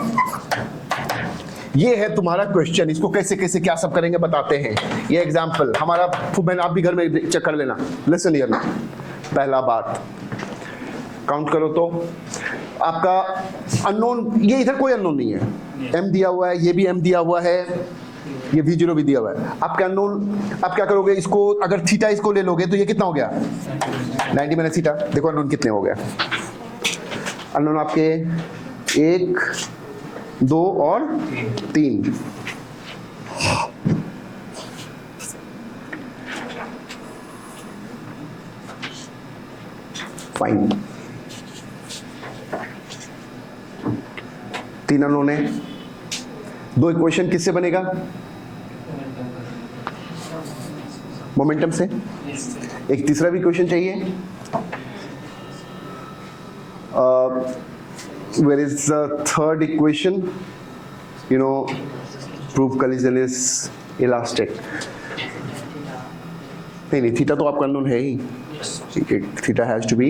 ये है तुम्हारा क्वेश्चन, इसको कैसे कैसे क्या सब करेंगे बताते हैं। ये एग्जांपल हमारा, मैंने आप भी घर में चेक कर लेना। लिसन हियर ना, पहला बात काउंट करो तो आपका अननोन, ये इधर कोई अननोन नहीं है, m दिया हुआ है, ये भी m दिया हुआ है, ये v0 भी दिया हुआ है। आपका अननोन, आप क्या करोगे, इसको अगर थीटा इसको ले लोगे तो ये कितना हो गया? 90 माइनस थीटा। देखो अननोन कितने हो गए। अननोन आपके 1 2 और 3। फाइन, 3 अननोन है। 2 इक्वेशन किससे बनेगा? मोमेंटम से। एक तीसरा भी इक्वेशन चाहिए, where is the third equation? Proof collision is elastic. नहीं, थीटा तो आपका अननोन है ही, थीटा हैज टू बी।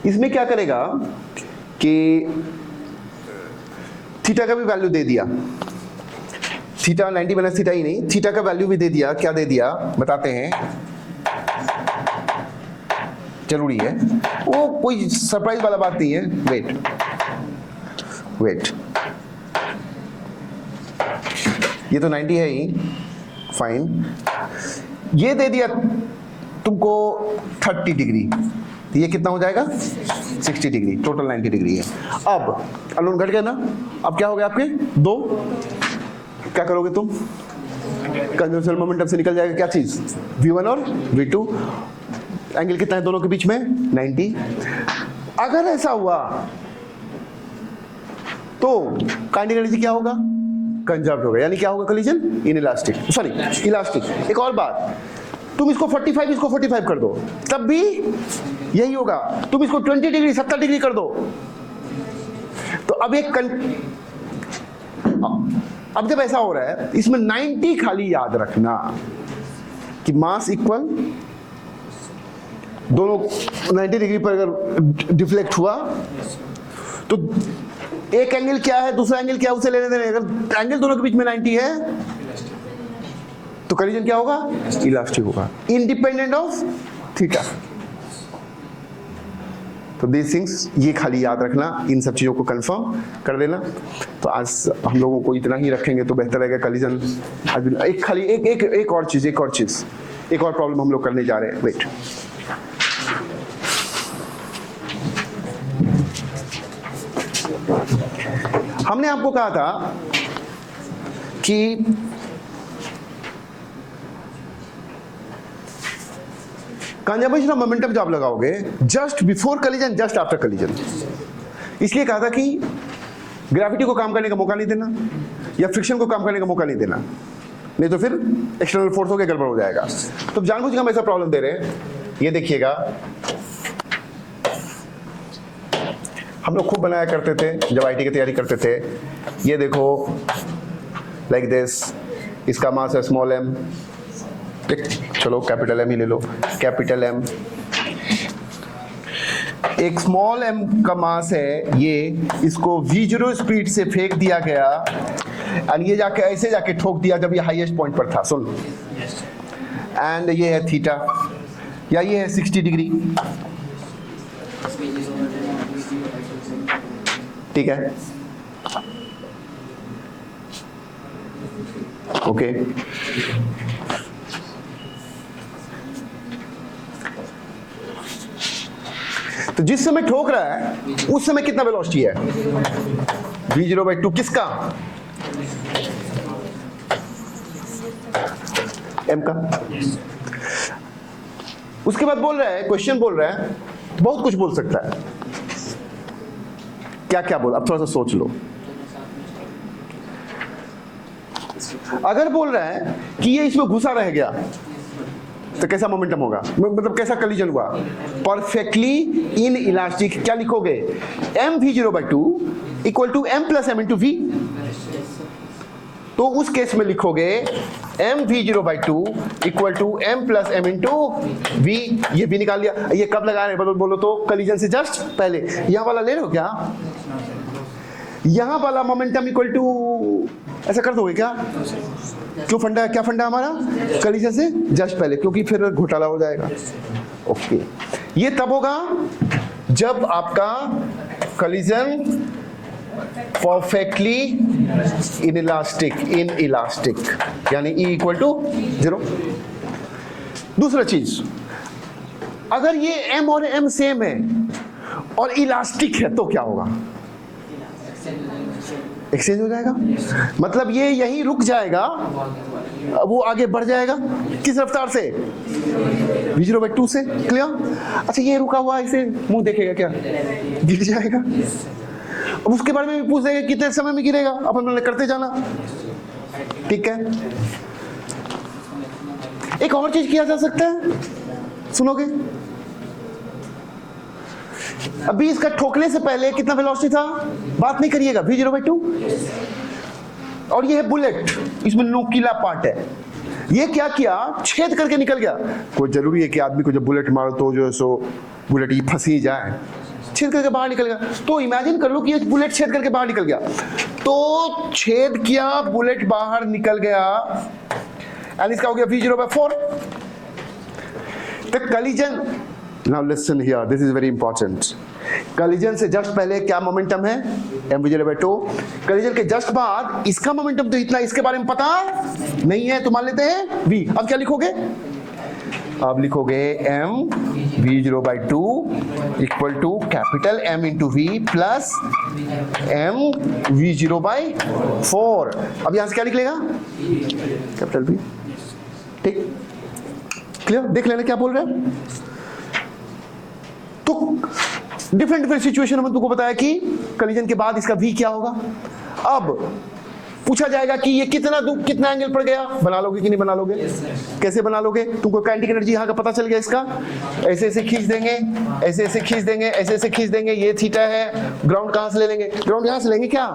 इसमें क्या करेगा कि थीटा का भी वैल्यू दे दिया, थीटा 90 माइनस थीटा ही नहीं, थीटा का वैल्यू भी दे दिया। क्या दे दिया बताते हैं, जरूरी है, वो कोई सरप्राइज वाला बात नहीं है। वेट, ये तो 90 है ही, फाइन। ये दे दिया तुमको 30 डिग्री, तो ये कितना हो जाएगा? 60 डिग्री, टोटल 90 डिग्री है। अब अननोन घट गया ना, अब क्या हो गया आपके 2, क्या करोगे तुम? कन्वेंशनल मोमेंटम से निकल जाएगा क्या चीज? v1 और v2। एंगल कितना है दोनों के बीच में? 90। अगर ऐसा हुआ तो काइनेटिक एनर्जी क्या होगा? कंजर्व होगा, यानी क्या होगा? कलीजन इनइलास्टिक, सॉरी इलास्टिक। एक और बात, तुम इसको 45 इसको 45 कर दो, तब भी यही होगा। तुम इसको 20 डिग्री 70 डिग्री कर दो, तो अब अब जब ऐसा हो रहा है, इसमें 90 खाली याद रखना कि मास इक्वल, दोनों 90 डिग्री पर अगर डिफ्लेक्ट हुआ तो एक एंगल क्या है, दूसरा एंगल क्या है, उसे लेने देने। अगर एंगल दोनों के बीच में 90 है तो कोलिजन क्या होगा, इलास्टिक होगा, इंडिपेंडेंट ऑफ थीटा। तो दिस थिंग्स ये खाली याद रखना, इन सब चीजों को कंफर्म कर देना। तो आज हम लोगों को इतना ही रखेंगे तो बेहतर रहेगा। कोलिजन एक खाली एक और चीज, एक और प्रॉब्लम हम लोग करने जा रहे हैं। वेट, हमने आपको कहा था कि कंजर्वेशन ऑफ मोमेंटम जो आप लगाओगे just before collision, just after collision, इसलिए कहा था कि ग्रेविटी को काम करने का मौका नहीं देना या फ्रिक्शन को काम करने का मौका नहीं देना, नहीं तो फिर एक्सटर्नल फोर्स होकर गड़बड़ हो जाएगा। तो जानबूझ के हम ऐसा प्रॉब्लम दे रहे हैं। ये देखिएगा, हम लोग खूब बनाया करते थे जब आईटी की तैयारी करते थे। ये देखो लाइक दिस, इसका मास है स्मॉल एम, चलो कैपिटल एम ही ले लो, कैपिटल एम। एक स्मॉल एम का मास है ये, इसको v0 स्पीड से फेंक दिया गया और ये जाके ऐसे जाके ठोक दिया जब ये हाईएस्ट पॉइंट पर था। सुन, एंड ये है थीटा या ये है 60 डिग्री, ठीक है, ओके। तो जिस समय ठोक रहा है उस समय कितना वेलोसिटी है, v0/2 किसका, m का। उसके बाद बोल रहा है, क्वेश्चन बोल रहा है, बहुत कुछ बोल सकता है, क्या क्या बोल, अब थोड़ा सा सोच लो। अगर बोल रहा है कि ये इसमें घुसा रह गया तो कैसा मोमेंटम होगा, मतलब कैसा कोलिजन हुआ, परफेक्टली इन इलास्टिक। क्या लिखोगे, mv0/2 equal to m plus m into v। तो उस केस में लिखोगे mv0/2 equal to m plus m into v। ये भी निकाल लिया। ये कब लगा रहे हैं बोलो तो, कोलिजन से जस्ट पहले। यहां वाला ले लो क्या, यहां वाला मोमेंटम इक्वल टू ऐसा कर दोगे क्या, क्यों फंडा है, क्या फंडा हमारा, कोलिजन से जस्ट पहले, क्योंकि फिर घोटाला हो जाएगा। ओके, ये तब होगा जब आपका कोलिजन परफेक्टली इन इलास्टिक यानी E इक्वल टू 0। दूसरा चीज, अगर ये M और M सेम है और इलास्टिक है तो क्या होगा, एक्सचेंज हो जाएगा। मतलब ये यहीं रुक जाएगा, वो आगे बढ़ जाएगा किस रफ्तार से, v0/2 से। क्लियर। अच्छा, ये रुका हुआ इसे मुंह देखेगा क्या, गिर जाएगा। अब उसके बारे में भी पूछ देंगे कितने समय में गिरेगा, अपन करते जाना, ठीक है। एक और चीज किया जा सकता है, सुनोगे, अभी इसका ठोकने से पहले कितना वेलोसिटी था, बात नहीं करिएगा, v0/2। और ये है बुलेट, इसमें नोकीला पार्ट है। ये क्या किया, छेद करके निकल गया। कोई जरूरी है कि आदमी को जब बुलेट मारो तो जो है सो बुलेट ये फंसी जाए, छेद करके बाहर निकल गया। तो इमेजिन कर लो कि ये बुलेट छेद करके बाहर निकल गया, तो छेद किया, बुलेट बाहर निकल गया, एंड इसका हो गया v0/4। तो collision, now listen here, this is very important। Collision से जस्ट पहले क्या मोमेंटम है, mv0/2। कोलिजन के जस्ट बाद इसका मोमेंटम तो इतना, इसके बारे में पता नहीं है तो मान लेते हैं v। अब क्या लिखोगे, अब लिखोगे mv0/2 equal to capital M into v plus mv0/4। अब यहां से क्या निकलेगा, कैपिटल V, ठीक, क्लियर। देख लेना क्या बोल रहे हैं। तो डिफरेंट सिचुएशन में तुमको बताया कि कोलिजन के बाद इसका v क्या होगा। अब पूछा जाएगा कि ये कितना एंगल पर गया, बना लोगे कि नहीं बना लोगे, कैसे बना लोगे। तुमको काइनेटिक एनर्जी यहाँ का पता चल गया, इसका ऐसे ऐसे खींच देंगे, ऐसे ऐसे खींच देंगे, ऐसे ऐसे खींच देंगे। ये थीटा है, ग्राउंड कहाँ से ले लेंगे, ग्राउंड यहाँ से लेंगे, क्या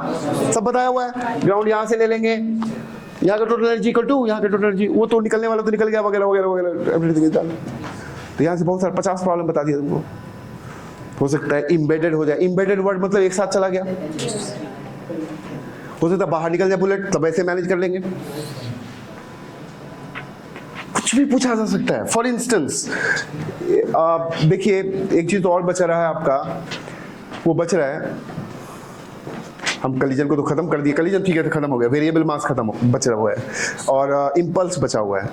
सब बताया हुआ है, ग्राउंड यहाँ से ले लेंगे। यहाँ का टोटल एनर्जी इक्वल टू यहाँ का टोटल एनर्जी, वो तो निकलने वाला तो निकल गया, वगैरह वगैरह वगैरह एवरीथिंग इज डन। तो यहाँ से बहुत सारे 50 प्रॉब्लम बता दिया तुमको। हो सकता है इम्बेडेड हो जाए, इम्बेडेड वर्ड मतलब एक साथ चला गया, हो सकता है बाहर निकल जाए बुलेट, तब ऐसे मैनेज कर लेंगे। कुछ भी पूछा जा सकता है। फॉर इंस्टेंस देखिए एक चीज और बचा रहा है आपका, वो बच रहा है, हम कलीजन को तो खत्म कर दिए, कलीजन ठीक है तो खत्म हो गया, वेरिएबल मास बचा हुआ है, और इम्पल्स बचा हुआ है,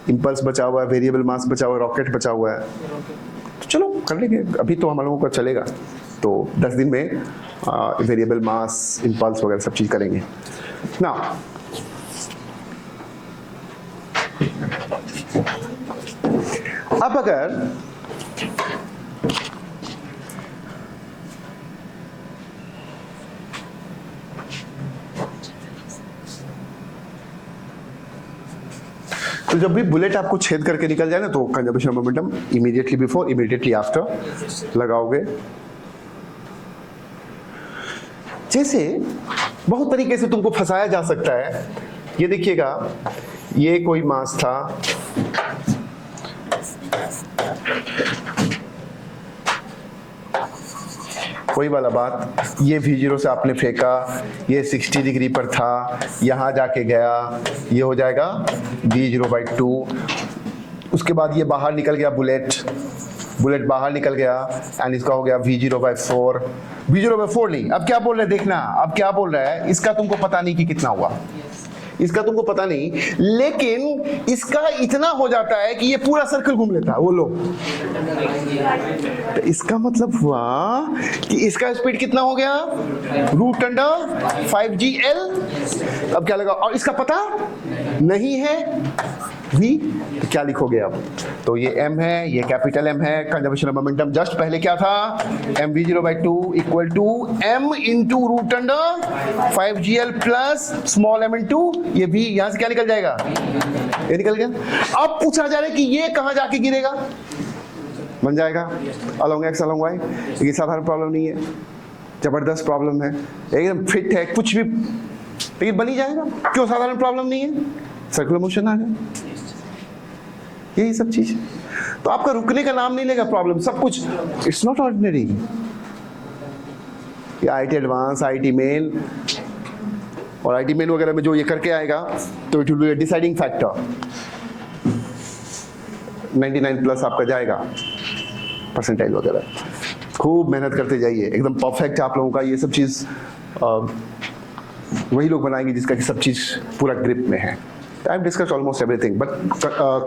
इम्पल्स बचा हुआ है, वेरिएबल मास बचा हुआ है, रॉकेट बचा हुआ है। तो चलो कर लेंगे, अभी तो हम लोगों का चलेगा, तो 10 दिन में वेरिएबल मास, इम्पल्स वगैरह सब चीज करेंगे ना। अब अगर तो जब भी बुलेट आपको छेद करके निकल जाए ना, तो conservation momentum immediately before, immediately after लगाओगे। जैसे बहुत तरीके से तुमको फंसाया जा सकता है। ये देखिएगा, ये कोई मास था, वही वाला बात, ये V0 से आपने फेंका, ये 60 डिग्री पर था, यहां जाके गया, ये हो जाएगा V0/2। उसके बाद ये बाहर निकल गया, बुलेट बाहर निकल गया, एंड इसका हो गया V0/4। V0/4 नहीं, अब क्या बोल रहे हैं देखना, अब क्या बोल रहा है, इसका तुमको पता नहीं कि कितना हुआ, इसका तुमको पता नहीं, लेकिन इसका इतना हो जाता है कि ये पूरा सर्कल घूम लेता है। वो लो, तो इसका मतलब हुआ कि इसका स्पीड कितना हो गया, √5GL। अब क्या लगा, और इसका पता नहीं है v, तो क्या लिखोगे अब, तो ये m है, ये कैपिटल M है, कंजर्वेशन ऑफ मोमेंटम जस्ट पहले क्या था, mv0/2 equal to m into √5GL plus small m into ये v, यहां से क्या निकल जाएगा, ये निकल गया। अब पूछा जा रहा है कि ये कहां जाके गिरेगा, बन जाएगा along x along y। ये साधारण प्रॉब्लम नहीं है, जबरदस्त प्रॉब्लम है, एकदम फिट है, कुछ भी, लेकिन बन ही जाएगा। क्यों साधारण प्रॉब्लम नहीं है, सर्कुलर मोशन आ गया, यही सब चीज। तो आपका रुकने का नाम नहीं लेगा प्रॉब्लम, सब कुछ, इट्स नॉट ऑर्डिनरी। ये IIT एडवांस, IIT मेन और IIT मेन वगैरह में जो ये करके आएगा, तो it will be a deciding factor. 99 plus आपका जाएगा परसेंटाइल वगैरह। खूब मेहनत करते जाइए, एकदम परफेक्ट आप लोगों का ये सब चीज वही लोग बनाएंगे जिसका कि सब चीज पूरा ग्रिप में है। I have discussed almost everything, but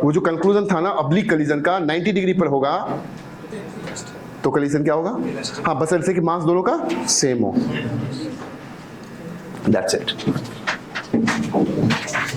वो जो कंक्लूजन था ना ऑब्लिक कलीजन का, 90 डिग्री पर होगा तो कलीजन क्या होगा, हाँ, बस ऐसे कि मास दोनों का सेम हो, दैट्स इट।